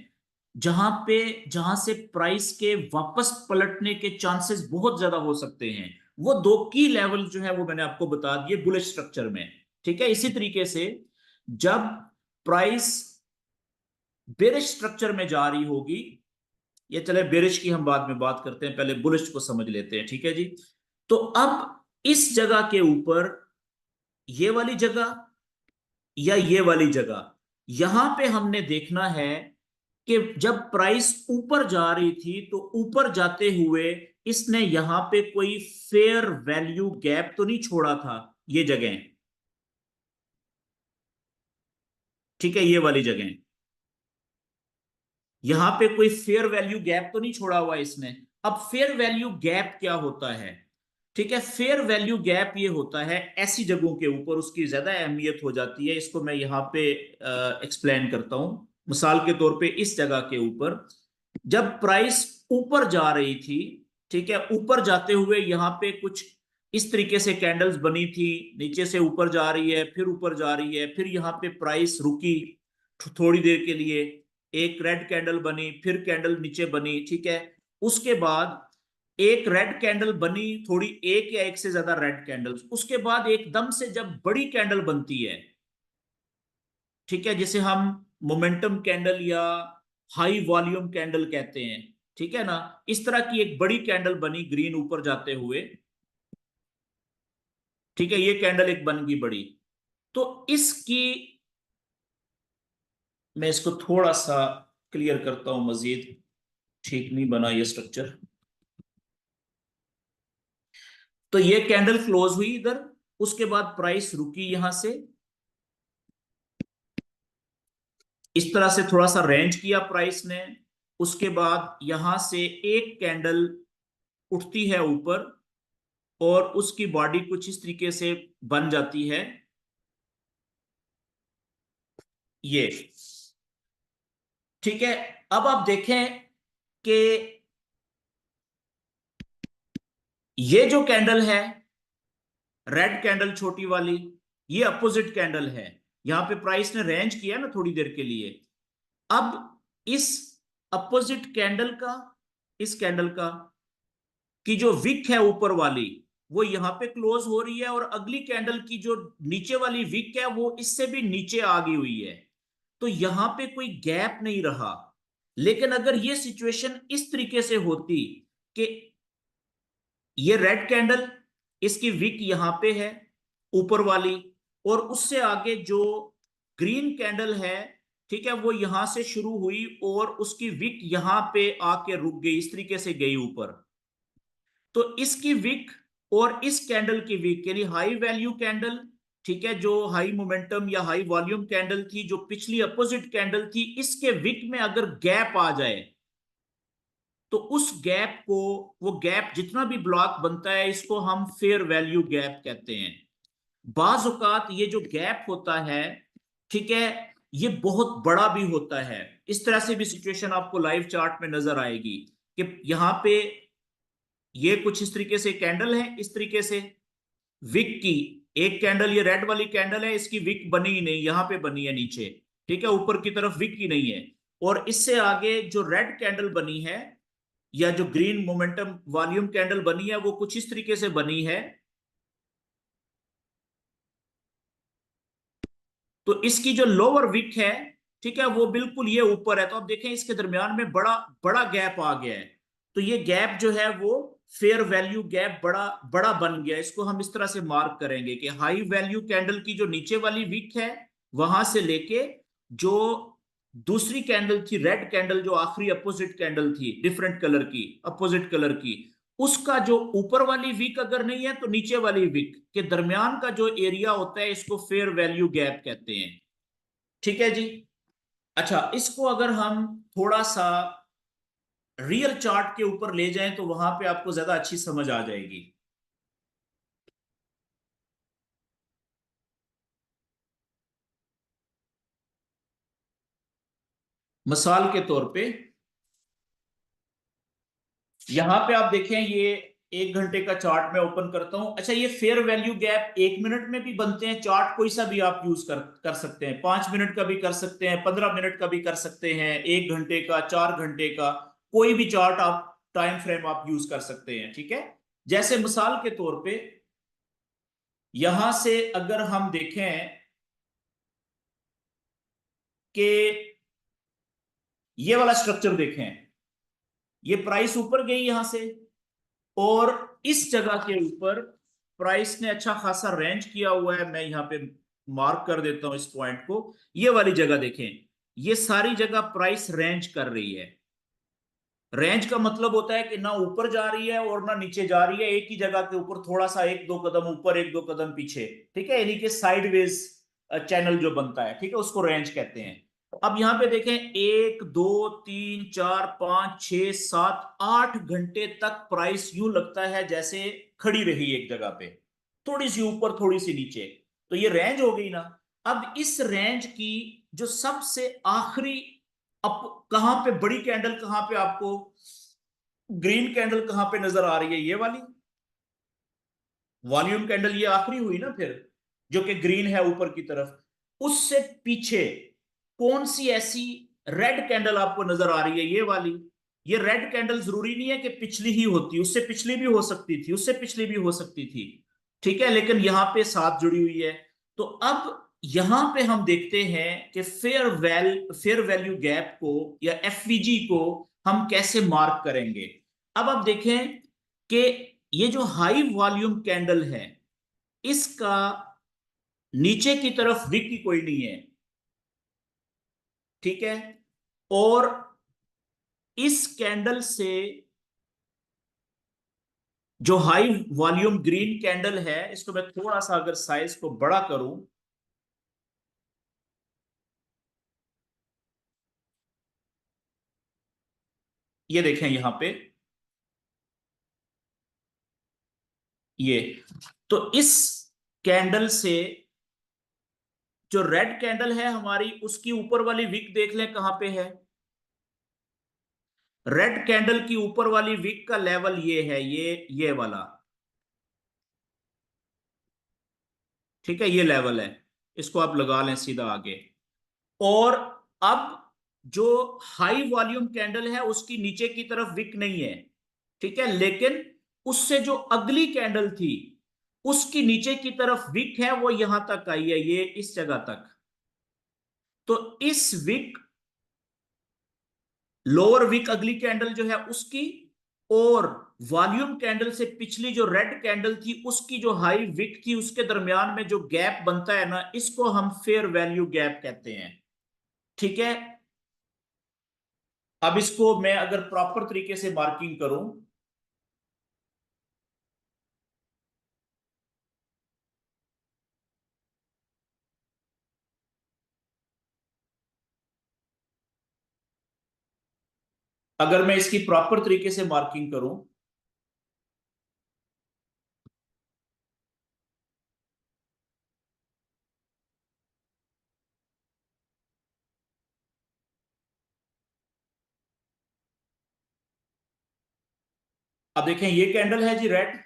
जहां से प्राइस के वापस पलटने के चांसेस बहुत ज्यादा हो सकते हैं। वो दो की लेवल जो है वो मैंने आपको बता दिए बुलिश स्ट्रक्चर में। ठीक है, इसी तरीके से जब प्राइस बेरिश स्ट्रक्चर में जा रही होगी, ये चले बेरिश की हम बाद में बात करते हैं, पहले बुलिश को समझ लेते हैं। ठीक है जी। तो अब इस जगह के ऊपर, ये वाली जगह या ये वाली जगह, यहां पे हमने देखना है कि जब प्राइस ऊपर जा रही थी तो ऊपर जाते हुए इसने यहां पे कोई फेयर वैल्यू गैप तो नहीं छोड़ा था, ये जगह। ठीक है, ये वाली जगह, यहां पे कोई फेयर वैल्यू गैप तो नहीं छोड़ा हुआ इसने। अब फेयर वैल्यू गैप क्या होता है? ठीक है, फेयर वैल्यू गैप ये होता है ऐसी जगहों के ऊपर, उसकी ज्यादा अहमियत हो जाती है। इसको मैं यहाँ पे एक्सप्लेन करता हूं। मिसाल के तौर पे इस जगह के ऊपर जब प्राइस ऊपर जा रही थी, ठीक है, ऊपर जाते हुए यहाँ पे कुछ इस तरीके से कैंडल्स बनी थी, नीचे से ऊपर जा रही है, फिर ऊपर जा रही है, फिर यहाँ पे प्राइस रुकी थोड़ी देर के लिए, एक रेड कैंडल बनी, फिर कैंडल नीचे बनी। ठीक है, उसके बाद एक रेड कैंडल बनी, थोड़ी एक या एक से ज्यादा रेड कैंडल्स, उसके बाद एकदम से जब बड़ी कैंडल बनती है, ठीक है, जिसे हम मोमेंटम कैंडल या हाई वॉल्यूम कैंडल कहते हैं, ठीक है ना, इस तरह की एक बड़ी कैंडल बनी ग्रीन ऊपर जाते हुए। ठीक है, ये कैंडल एक बन गई बड़ी। तो इसकी, मैं इसको थोड़ा सा क्लियर करता हूं मजीद, ठीक नहीं बना ये स्ट्रक्चर। तो ये कैंडल क्लोज हुई इधर, उसके बाद प्राइस रुकी यहां से, इस तरह से थोड़ा सा रेंज किया प्राइस ने। उसके बाद यहां से एक कैंडल उठती है ऊपर, और उसकी बॉडी कुछ इस तरीके से बन जाती है, ये। ठीक है, अब आप देखें कि ये जो कैंडल है, रेड कैंडल छोटी वाली, ये अपोजिट कैंडल है। यहां पे प्राइस ने रेंज किया ना थोड़ी देर के लिए। अब इस अपोजिट कैंडल का, इस कैंडल का की जो विक है ऊपर वाली, वो यहां पे क्लोज हो रही है, और अगली कैंडल की जो नीचे वाली विक है वो इससे भी नीचे आ गई हुई है। तो यहां पे कोई गैप नहीं रहा। लेकिन अगर ये सिचुएशन इस तरीके से होती कि ये रेड कैंडल, इसकी विक यहां पे है ऊपर वाली, और उससे आगे जो ग्रीन कैंडल है, ठीक है, वो यहां से शुरू हुई और उसकी विक यहां पे आके रुक गई, इस तरीके से गई ऊपर। तो इसकी विक और इस कैंडल की विक, यानी हाई वैल्यू कैंडल, ठीक है, जो हाई मोमेंटम या हाई वॉल्यूम कैंडल थी, जो पिछली अपोजिट कैंडल थी, इसके विक में अगर गैप आ जाए, तो उस गैप को, वो गैप जितना भी ब्लॉक बनता है, इसको हम फेयर वैल्यू गैप कहते हैं। बाज औकात ये जो गैप होता है, ठीक है, ये बहुत बड़ा भी होता है। इस तरह से भी सिचुएशन आपको लाइव चार्ट में नजर आएगी कि यहां पे ये कुछ इस तरीके से कैंडल है, इस तरीके से विक की एक कैंडल, ये रेड वाली कैंडल है, इसकी विक बनी ही नहीं, यहां पे बनी है नीचे। ठीक है, ऊपर की तरफ विक ही नहीं है। और इससे आगे जो रेड कैंडल बनी है, या जो ग्रीन मोमेंटम वॉल्यूम कैंडल बनी है, वो कुछ इस तरीके से बनी है। तो इसकी जो लोअर विक है, ठीक है, वो बिल्कुल ये ऊपर है। तो आप देखें इसके दरमियान में बड़ा बड़ा गैप आ गया है। तो ये गैप जो है वो फेयर वैल्यू गैप बड़ा बड़ा बन गया। इसको हम इस तरह से मार्क करेंगे कि हाई वैल्यू कैंडल की जो नीचे वाली विक है, वहां से लेके जो दूसरी कैंडल थी रेड कैंडल, जो आखिरी अपोजिट कैंडल थी, डिफरेंट कलर की, अपोजिट कलर की, उसका जो ऊपर वाली वीक अगर नहीं है तो नीचे वाली वीक के दरमियान का जो एरिया होता है, इसको फेयर वैल्यू गैप कहते हैं। ठीक है जी। अच्छा, इसको अगर हम थोड़ा सा रियल चार्ट के ऊपर ले जाएं तो वहां पे आपको ज्यादा अच्छी समझ आ जाएगी। मिसाल के तौर पे यहां पे आप देखें, ये 1 घंटे का चार्ट मैं ओपन करता हूं। अच्छा, ये फेयर वैल्यू गैप 1 मिनट में भी बनते हैं चार्ट, कोई सा भी आप यूज कर सकते हैं, 5 मिनट का भी कर सकते हैं, 15 मिनट का भी कर सकते हैं, 1 घंटे का, 4 घंटे का, कोई भी चार्ट आप टाइम फ्रेम आप यूज कर सकते हैं। ठीक है। जैसे मिसाल के तौर पे यहां से अगर हम देखें कि ये वाला स्ट्रक्चर देखें, ये प्राइस ऊपर गई यहां से, और इस जगह के ऊपर प्राइस ने अच्छा खासा रेंज किया हुआ है। मैं यहां पे मार्क कर देता हूं इस पॉइंट को। ये वाली जगह देखें, ये सारी जगह प्राइस रेंज कर रही है। रेंज का मतलब होता है कि ना ऊपर जा रही है और ना नीचे जा रही है, एक ही जगह के ऊपर थोड़ा सा, 1-2 कदम ऊपर, 1-2 कदम पीछे। ठीक है, यानी कि साइडवेज चैनल जो बनता है, ठीक है, उसको रेंज कहते हैं। अब यहां पे देखें, 1, 2, 3, 4, 5, 6, 7, 8 घंटे तक प्राइस यूं लगता है जैसे खड़ी रही एक जगह पे, थोड़ी सी ऊपर थोड़ी सी नीचे। तो ये रेंज हो गई ना। अब इस रेंज की जो सबसे आखिरी, अब कहां पे बड़ी कैंडल, कहां पे आपको ग्रीन कैंडल कहां पे नजर आ रही है, ये वाली वॉल्यूम कैंडल, ये आखिरी हुई ना फिर, जो कि ग्रीन है ऊपर की तरफ। उससे पीछे कौन सी ऐसी रेड कैंडल आपको नजर आ रही है, ये वाली। ये रेड कैंडल जरूरी नहीं है कि पिछली ही होती, उससे पिछली भी हो सकती थी, उससे पिछली भी हो सकती थी। ठीक है, लेकिन यहां पे साथ जुड़ी हुई है। तो अब यहां पे हम देखते हैं कि फेयर वैल्यू गैप को या एफवीजी को हम कैसे मार्क करेंगे। अब आप देखें कि ये जो हाई वॉल्यूम कैंडल है, इसका नीचे की तरफ विक की कोई नहीं है। ठीक है। और इस कैंडल से जो हाई वॉल्यूम ग्रीन कैंडल है, इसको मैं थोड़ा सा अगर साइज को बड़ा करूं, ये देखें यहां पे, ये, तो इस कैंडल से जो रेड कैंडल है हमारी, उसकी ऊपर वाली विक देख लें कहां पे है। रेड कैंडल की ऊपर वाली विक का लेवल ये है, ये वाला। ठीक है, ये लेवल है, इसको आप लगा लें सीधा आगे। और अब जो हाई वॉल्यूम कैंडल है, उसकी नीचे की तरफ विक नहीं है। ठीक है, लेकिन उससे जो अगली कैंडल थी, उसकी नीचे की तरफ विक है, वो यहां तक आई है, ये इस जगह तक। तो इस विक, लोअर विक अगली कैंडल जो है उसकी, और वॉल्यूम कैंडल से पिछली जो रेड कैंडल थी, उसकी जो हाई विक थी, उसके दरमियान में जो गैप बनता है ना, इसको हम फेयर वैल्यू गैप कहते हैं। ठीक है। अब इसको मैं अगर प्रॉपर तरीके से मार्किंग करूं, अगर मैं इसकी प्रॉपर तरीके से मार्किंग करूं, अब देखें, ये कैंडल है जी रेड,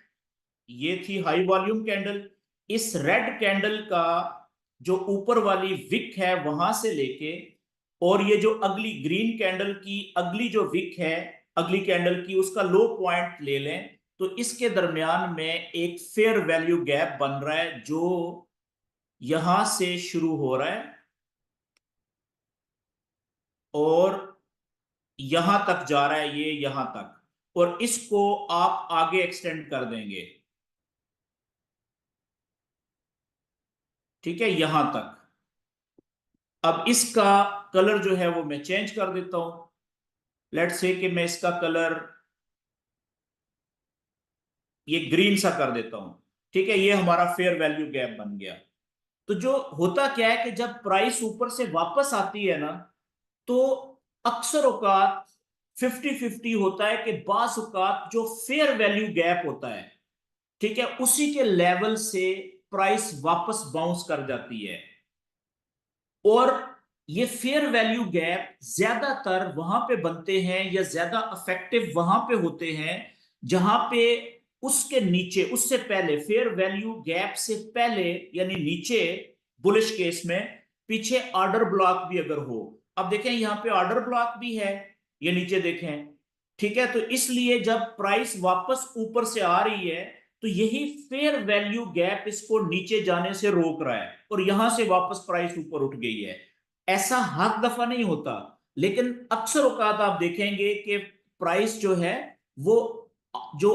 ये थी हाई वॉल्यूम कैंडल। इस रेड कैंडल का जो ऊपर वाली विक है वहां से लेके, और ये जो अगली ग्रीन कैंडल की अगली जो विक है, अगली कैंडल की, उसका लो पॉइंट ले लें, तो इसके दरमियान में एक फेयर वैल्यू गैप बन रहा है, जो यहां से शुरू हो रहा है और यहां तक जा रहा है, ये यहां तक, और इसको आप आगे एक्सटेंड कर देंगे। ठीक है, यहां तक। अब इसका कलर जो है वो मैं चेंज कर देता हूं। लेट्स से कि मैं इसका कलर ये ग्रीन सा कर देता हूं। ठीक है, ये हमारा फेयर वैल्यू गैप बन गया। तो जो होता क्या है कि जब प्राइस ऊपर से वापस आती है ना, तो अक्सर औकात 50-50 होता है कि बास औकात जो फेयर वैल्यू गैप होता है, ठीक है, उसी के लेवल से प्राइस वापस बाउंस कर जाती है। और ये फेयर वैल्यू गैप ज्यादातर वहां पे बनते हैं या ज्यादा इफेक्टिव वहां पे होते हैं जहां पे उसके नीचे, उससे पहले, फेयर वैल्यू गैप से पहले यानी नीचे, बुलिश केस में पीछे ऑर्डर ब्लॉक भी अगर हो। अब देखें यहां पे ऑर्डर ब्लॉक भी है, ये नीचे देखें। ठीक है, तो इसलिए जब प्राइस वापस ऊपर से आ रही है तो यही फेयर वैल्यू गैप इसको नीचे जाने से रोक रहा है और यहां से वापस प्राइस ऊपर उठ गई है। ऐसा हर दफा नहीं होता, लेकिन अक्सर औकात आप देखेंगे कि प्राइस जो है वो जो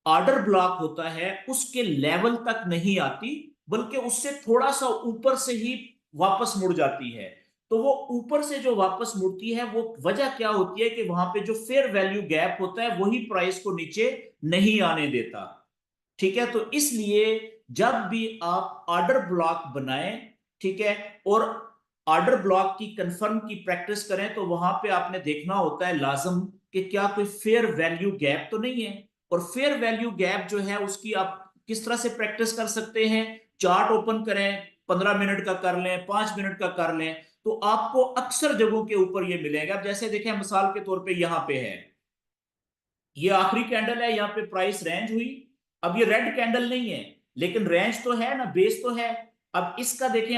ऑर्डर ब्लॉक होता है उसके लेवल तक नहीं आती, बल्कि उससे थोड़ा सा ऊपर से ही वापस मुड़ जाती है। तो वो ऊपर से जो वापस मुड़ती है वो वजह क्या होती है कि वहां पे जो फेयर वैल्यू गैप होता है वही प्राइस को नीचे नहीं आने देता। ठीक है, तो इसलिए जब भी आप ऑर्डर ब्लॉक बनाएं, ठीक है, और ऑर्डर ब्लॉक की कंफर्म की प्रैक्टिस करें, तो वहां पे आपने देखना होता है लाजम कि क्या कोई फेयर वैल्यू गैप तो नहीं है। और फेयर वैल्यू गैप जो है उसकी आप किस तरह से प्रैक्टिस कर सकते हैं? चार्ट ओपन करें, 15 मिनट का कर लें, 5 मिनट का कर लें, तो आपको अक्सर जगहों के ऊपर ये मिलेगा। अब जैसे देखें, मिसाल के तौर पे यहां पे है, ये आखिरी कैंडल है, यहाँ पे प्राइस रेंज हुई। अब ये रेड कैंडल नहीं है, लेकिन रेंज तो है ना, बेस तो है। अब इसका देखें,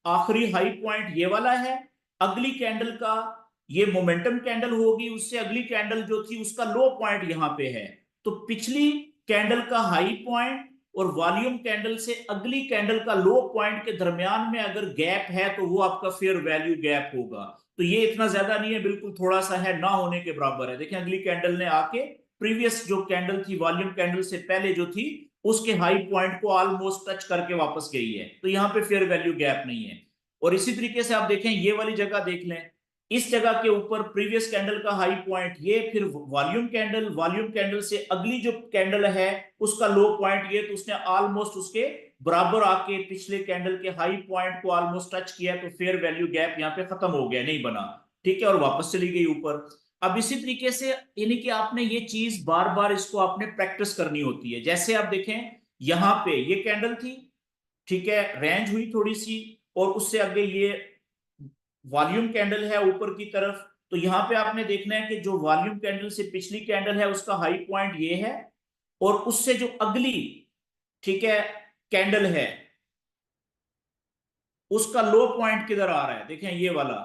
आखिरी हाई पॉइंट ये वाला है। अगली कैंडल का, ये मोमेंटम कैंडल होगी, उससे अगली कैंडल जो थी उसका लो पॉइंट यहां पे है। तो पिछली कैंडल का हाई पॉइंट और वॉल्यूम कैंडल से अगली कैंडल का लो पॉइंट के दरमियान में अगर गैप है तो वो आपका फेयर वैल्यू गैप होगा। तो ये इतना ज्यादा नहीं है, बिल्कुल थोड़ा सा है, ना होने के बराबर है। देखिए अगली कैंडल ने आके प्रीवियस जो कैंडल थी, वॉल्यूम कैंडल से पहले जो थी, उसके हाई पॉइंट को ऑलमोस्ट टच करके वापस गई है। तो यहां पे फेयर वैल्यू गैप नहीं है। और इसी तरीके से आप देखें, ये वाली जगह देख लें, इस जगह के ऊपर प्रीवियस कैंडल का हाई पॉइंट ये, फिर वॉल्यूम कैंडल, वॉल्यूम कैंडल से अगली जो कैंडल है उसका लो पॉइंट ये, तो उसने ऑलमोस्ट उसके बराबर आके पिछले कैंडल के हाई पॉइंट को ऑलमोस्ट टच किया। तो फेयर वैल्यू गैप यहाँ पे खत्म हो गया, नहीं बना। ठीक है, और वापस चली गई ऊपर। अब इसी तरीके से यानी कि आपने ये चीज बार बार इसको आपने प्रैक्टिस करनी होती है। जैसे आप देखें, यहां पे ये कैंडल थी, ठीक है, रेंज हुई थोड़ी सी, और उससे आगे ये वॉल्यूम कैंडल है ऊपर की तरफ। तो यहां पे आपने देखना है कि जो वॉल्यूम कैंडल से पिछली कैंडल है उसका हाई पॉइंट ये है, और उससे जो अगली, ठीक है, कैंडल है उसका लो पॉइंट किधर आ रहा है, देखें ये वाला,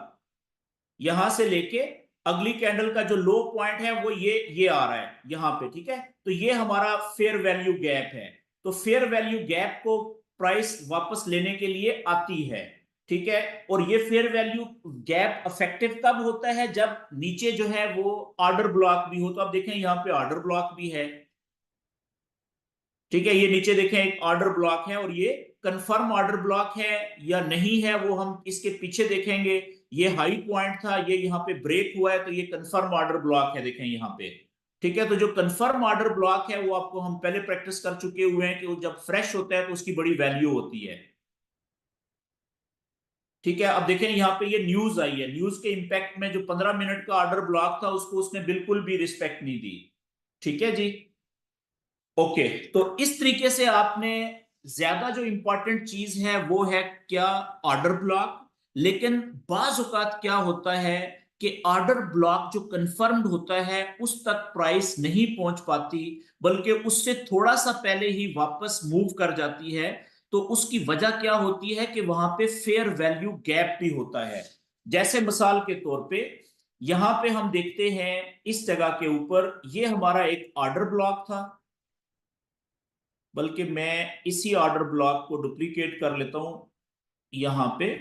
यहां से लेके अगली कैंडल का जो लो पॉइंट है वो ये आ रहा है यहां पे। ठीक है, तो ये हमारा फेयर वैल्यू गैप है। तो फेयर वैल्यू गैप को प्राइस वापस लेने के लिए आती है। ठीक है, और ये फेयर वैल्यू गैप इफेक्टिव तब होता है जब नीचे जो है वो ऑर्डर ब्लॉक भी हो। तो आप देखें यहां पे ऑर्डर ब्लॉक भी है। ठीक है, ये नीचे देखें एक ऑर्डर ब्लॉक है, और ये कंफर्म ऑर्डर ब्लॉक है या नहीं है वो हम इसके पीछे देखेंगे। ये हाई पॉइंट था, ये यहाँ पे ब्रेक हुआ है, तो ये कंफर्म ऑर्डर ब्लॉक है, देखें यहाँ पे। ठीक है, तो जो कंफर्म ऑर्डर ब्लॉक है वो आपको हम पहले प्रैक्टिस कर चुके हुए हैं कि वो जब फ्रेश होता है तो उसकी बड़ी वैल्यू होती है। ठीक है, अब देखें यहाँ पे ये न्यूज आई है, न्यूज के इंपैक्ट में जो 15 मिनट का ऑर्डर ब्लॉक था उसको उसने बिल्कुल भी रिस्पेक्ट नहीं दी। ठीक है जी। ओके, तो इस तरीके से आपने, ज्यादा जो इंपॉर्टेंट चीज है वो है क्या, ऑर्डर ब्लॉक। लेकिन बाज औकात क्या होता है कि ऑर्डर ब्लॉक जो कंफर्म्ड होता है उस तक प्राइस नहीं पहुंच पाती, बल्कि उससे थोड़ा सा पहले ही वापस मूव कर जाती है। तो उसकी वजह क्या होती है कि वहां पे फेयर वैल्यू गैप भी होता है। जैसे मिसाल के तौर पे यहां पे हम देखते हैं, इस जगह के ऊपर ये हमारा एक ऑर्डर ब्लॉक था, बल्कि मैं इसी ऑर्डर ब्लॉक को डुप्लीकेट कर लेता हूं यहां पे।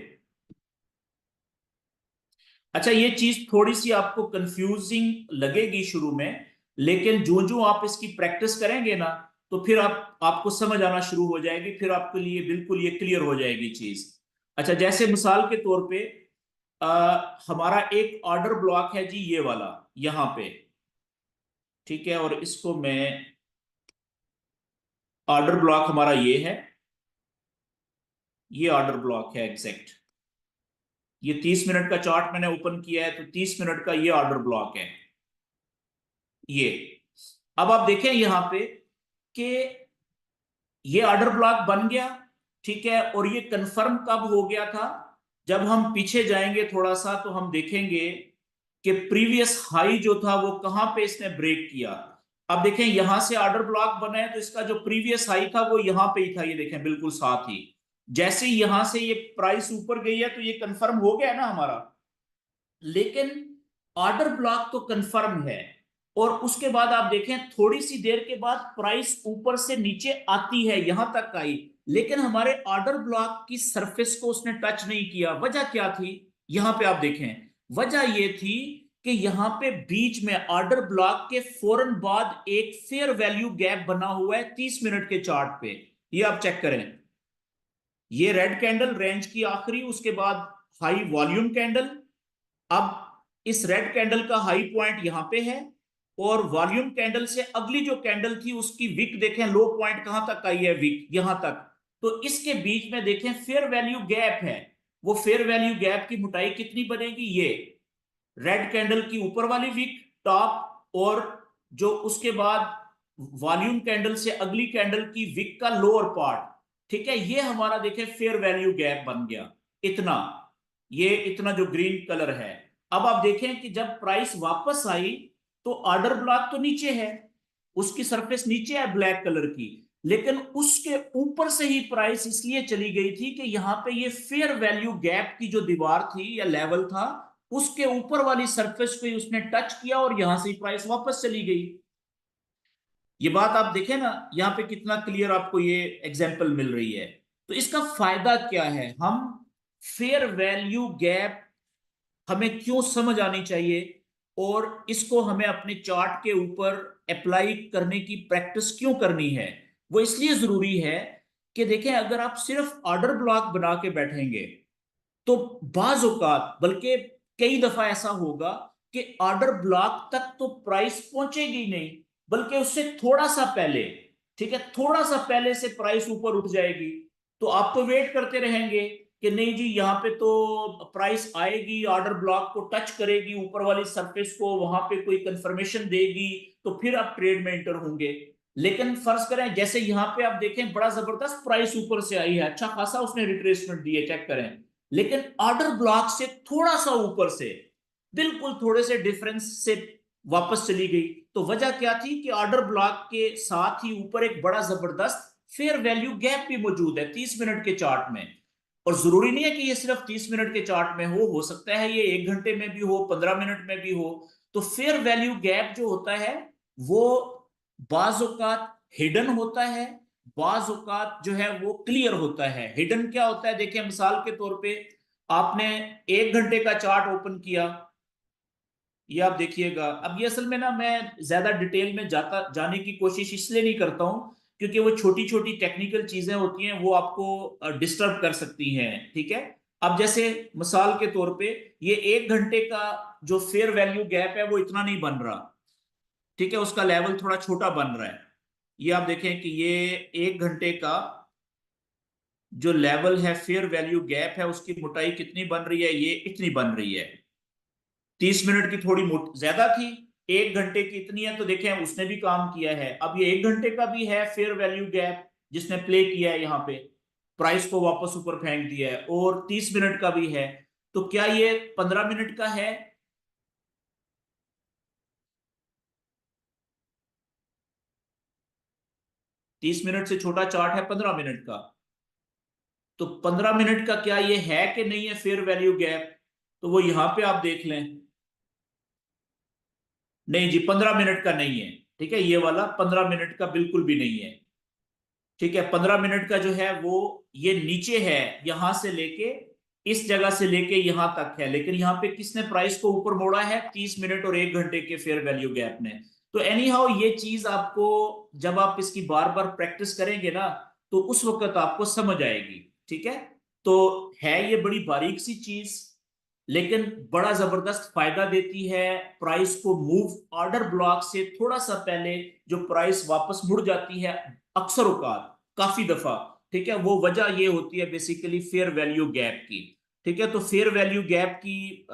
अच्छा, ये चीज थोड़ी सी आपको कंफ्यूजिंग लगेगी शुरू में, लेकिन जो जो आप इसकी प्रैक्टिस करेंगे ना, तो फिर आपको समझ आना शुरू हो जाएगी, फिर आपके लिए बिल्कुल ये क्लियर हो जाएगी चीज। अच्छा, जैसे मिसाल के तौर पे हमारा एक ऑर्डर ब्लॉक है जी, ये वाला यहां पे, ठीक है, और इसको मैं, ऑर्डर ब्लॉक हमारा ये है, ये ऑर्डर ब्लॉक है एग्जैक्ट, ये 30 मिनट का चार्ट मैंने ओपन किया है, तो 30 मिनट का ये ऑर्डर ब्लॉक है ये। अब आप देखें यहां पे कि ये ऑर्डर ब्लॉक बन गया, ठीक है, और ये कंफर्म कब हो गया था, जब हम पीछे जाएंगे थोड़ा सा तो हम देखेंगे कि प्रीवियस हाई जो था वो कहां पे इसने ब्रेक किया। अब देखें यहां से ऑर्डर ब्लॉक बना है, तो इसका जो प्रीवियस हाई था वो यहां पे ही था, ये देखें बिल्कुल साथ ही। जैसे ही यहां से ये प्राइस ऊपर गई है तो ये कंफर्म हो गया ना हमारा, लेकिन ऑर्डर ब्लॉक तो कंफर्म है। और उसके बाद आप देखें थोड़ी सी देर के बाद प्राइस ऊपर से नीचे आती है, यहां तक आई, लेकिन हमारे ऑर्डर ब्लॉक की सरफेस को उसने टच नहीं किया। वजह क्या थी, यहां पे आप देखें, वजह यह थी कि यहां पे बीच में ऑर्डर ब्लॉक के फौरन बाद एक फेयर वैल्यू गैप बना हुआ है 30 मिनट के चार्ट पे। ये आप चेक करें, ये रेड कैंडल रेंज की आखिरी, उसके बाद हाई वॉल्यूम कैंडल। अब इस रेड कैंडल का हाई पॉइंट यहां पे है, और वॉल्यूम कैंडल से अगली जो कैंडल थी उसकी विक देखें, लो पॉइंट कहां तक आई है, विक यहां तक। तो इसके बीच में देखें फेयर वैल्यू गैप है, वो फेयर वैल्यू गैप की मोटाई कितनी बनेगी, ये रेड कैंडल की ऊपर वाली विक टॉप, और जो उसके बाद वॉल्यूम कैंडल से अगली कैंडल की विक का लोअर पार्ट, ठीक है, ये हमारा देखें फेयर वैल्यू गैप बन गया इतना, ये इतना जो ग्रीन कलर है। अब आप देखें कि जब प्राइस वापस आई तो ऑर्डर ब्लॉक तो नीचे है, उसकी सरफेस नीचे है ब्लैक कलर की, लेकिन उसके ऊपर से ही प्राइस इसलिए चली गई थी कि यहां पे ये फेयर वैल्यू गैप की जो दीवार थी या लेवल था, उसके ऊपर वाली सरफेस पे उसने टच किया और यहां से प्राइस वापस चली गई। ये बात आप देखें ना यहाँ पे कितना क्लियर आपको ये एग्जांपल मिल रही है। तो इसका फायदा क्या है, हम फेयर वैल्यू गैप हमें क्यों समझ आनी चाहिए, और इसको हमें अपने चार्ट के ऊपर अप्लाई करने की प्रैक्टिस क्यों करनी है। वो इसलिए जरूरी है कि देखें, अगर आप सिर्फ ऑर्डर ब्लॉक बना के बैठेंगे तो बाज औकात, बल्कि कई दफा ऐसा होगा कि ऑर्डर ब्लॉक तक तो प्राइस पहुंचेगी नहीं, बल्कि उससे थोड़ा सा पहले, ठीक है, थोड़ा सा पहले से प्राइस ऊपर उठ जाएगी। तो आप तो वेट करते रहेंगे कि नहीं जी यहाँ पे तो प्राइस आएगी, ऑर्डर ब्लॉक को टच करेगी, ऊपर वाली सरफेस को, वहां पे कोई कंफर्मेशन देगी, तो फिर आप ट्रेड में एंटर होंगे। लेकिन फर्ज करें जैसे यहाँ पे आप देखें बड़ा जबरदस्त प्राइस ऊपर से आई है, अच्छा खासा उसने रिट्रेसमेंट दी है, चेक करें, लेकिन ऑर्डर ब्लॉक से थोड़ा सा ऊपर से, बिल्कुल थोड़े से डिफरेंस से वापस चली गई। तो वजह क्या थी कि ऑर्डर ब्लॉक के साथ ही ऊपर एक बड़ा जबरदस्त फेयर वैल्यू गैप भी मौजूद है 30 मिनट के चार्ट में। और जरूरी नहीं है कि ये सिर्फ 30 मिनट के चार्ट में हो सकता है ये 1 घंटे में भी हो, 15 मिनट में भी हो। तो फेयर वैल्यू गैप जो होता है वो बाज औकात हिडन होता है, बाज औकात जो है वो क्लियर होता है। हिडन क्या होता है, देखिए मिसाल के तौर पे आपने 1 घंटे का चार्ट ओपन किया, ये आप देखिएगा। अब ये असल में ना मैं ज्यादा डिटेल में जाने की कोशिश इसलिए नहीं करता हूं क्योंकि वो छोटी छोटी टेक्निकल चीजें होती हैं, वो आपको डिस्टर्ब कर सकती हैं, ठीक है। अब जैसे मिसाल के तौर पे ये 1 घंटे का जो फेयर वैल्यू गैप है वो इतना नहीं बन रहा, ठीक है, उसका लेवल थोड़ा छोटा बन रहा है। ये आप देखें कि ये 1 घंटे का जो लेवल है फेयर वैल्यू गैप है उसकी मोटाई कितनी बन रही है, ये इतनी बन रही है। 30 मिनट की थोड़ी ज्यादा थी, 1 घंटे की इतनी है, तो देखें उसने भी काम किया है। अब ये 1 घंटे का भी है फेयर वैल्यू गैप जिसने प्ले किया है यहाँ पे, प्राइस को वापस ऊपर फेंक दिया है, और 30 मिनट का भी है। तो क्या ये 15 मिनट का है, 30 मिनट से छोटा चार्ट है 15 मिनट का, तो 15 मिनट का क्या ये है कि नहीं है फेयर वैल्यू गैप, तो वो यहां पे आप देख लें। नहीं जी, 15 मिनट का नहीं है, ठीक है, ये वाला 15 मिनट का बिल्कुल भी नहीं है, ठीक है। 15 मिनट का जो है वो ये नीचे है, यहां से लेके इस जगह से लेके यहां तक है, लेकिन यहां पे किसने प्राइस को ऊपर मोड़ा है, 30 मिनट और 1 घंटे के फेयर वैल्यू गैप ने। तो एनी हाउ ये चीज आपको जब आप इसकी बार बार प्रैक्टिस करेंगे ना तो उस वक्त आपको समझ आएगी, ठीक है। तो है ये बड़ी बारीक सी चीज, लेकिन बड़ा जबरदस्त फायदा देती है। प्राइस को मूव ऑर्डर ब्लॉक से थोड़ा सा पहले जो प्राइस वापस मुड़ जाती है अक्सर औकात, काफी दफा, ठीक है, वो वजह ये होती है बेसिकली फेयर वैल्यू गैप की। ठीक है, तो फेयर वैल्यू गैप की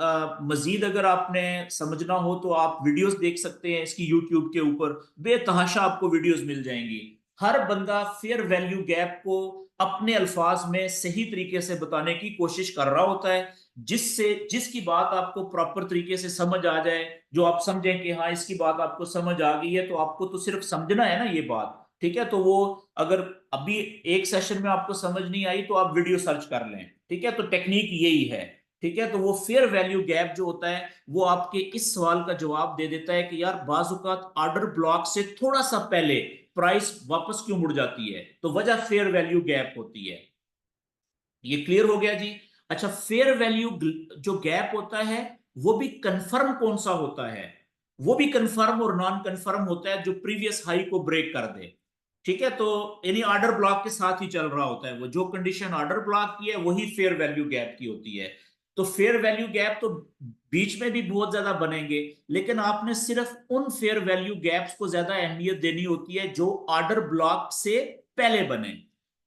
मजीद अगर आपने समझना हो तो आप वीडियोस देख सकते हैं इसकी यूट्यूब के ऊपर, बेतहाशा आपको वीडियोस मिल जाएंगी। हर बंदा फेयर वैल्यू गैप को अपने अल्फाज में सही तरीके से बताने की कोशिश कर रहा होता है, जिसकी बात आपको प्रॉपर तरीके से समझ आ जाए, जो आप समझें कि हाँ इसकी बात आपको समझ आ गई है, तो आपको तो सिर्फ समझना है ना ये बात। ठीक है, तो वो अगर अभी एक सेशन में आपको समझ नहीं आई तो आप वीडियो सर्च कर लें। ठीक है, तो टेक्निक यही है। ठीक है, तो वो फेयर वैल्यू गैप जो होता है वो आपके इस सवाल का जवाब दे देता है कि यार बाजुकात ऑर्डर ब्लॉक से थोड़ा सा पहले प्राइस वापस क्यों मुड़ जाती है, तो वजह फेयर वैल्यू गैप होती है। ये क्लियर हो गया जी। अच्छा, फेयर वैल्यू जो गैप होता है वो भी कंफर्म कौन सा होता है? वो भी कंफर्म और नॉन कंफर्म होता है जो प्रीवियस हाई को ब्रेक कर दे। ठीक है, तो यानी ऑर्डर ब्लॉक के साथ ही चल रहा होता है, वो जो कंडीशन ऑर्डर ब्लॉक की है वही फेयर वैल्यू गैप की होती है। तो फेयर वैल्यू गैप तो बीच में भी बहुत ज्यादा बनेंगे, लेकिन आपने सिर्फ उन फेयर वैल्यू गैप्स को ज्यादा अहमियत देनी होती है जो ऑर्डर ब्लॉक से पहले बने।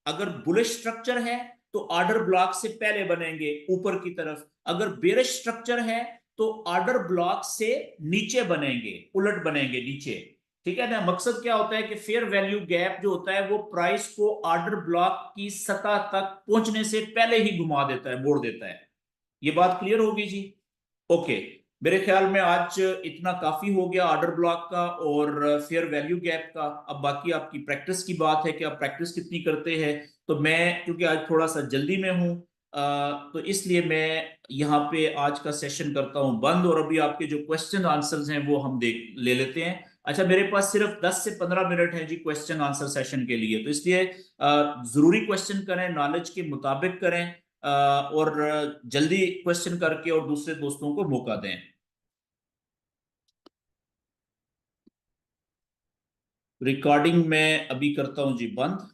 अगर बुलिश स्ट्रक्चर है तो ऑर्डर ब्लॉक से पहले बनेंगे ऊपर की तरफ, अगर बेरिश स्ट्रक्चर है तो ऑर्डर ब्लॉक से नीचे बनेंगे, उलट बनेंगे नीचे। ठीक है ना, मकसद क्या होता है कि फेयर वैल्यू गैप जो होता है वो प्राइस को ऑर्डर ब्लॉक की सतह तक पहुंचने से पहले ही घुमा देता है, मोड़ देता है। ये बात क्लियर होगी जी। ओके, मेरे ख्याल में आज इतना काफी हो गया ऑर्डर ब्लॉक का और फेयर वैल्यू गैप का। अब बाकी आपकी प्रैक्टिस की बात है कि आप प्रैक्टिस कितनी करते हैं। तो मैं क्योंकि आज थोड़ा सा जल्दी में हूं, तो इसलिए मैं यहाँ पे आज का सेशन करता हूँ बंद, और अभी आपके जो क्वेश्चन आंसर्स हैं वो हम देख ले लेते हैं। अच्छा, मेरे पास सिर्फ 10 से 15 मिनट है जी क्वेश्चन आंसर सेशन के लिए, तो इसलिए जरूरी क्वेश्चन करें, नॉलेज के मुताबिक करें, और जल्दी क्वेश्चन करके और दूसरे दोस्तों को मौका दें। रिकॉर्डिंग में अभी करता हूं जी बंद।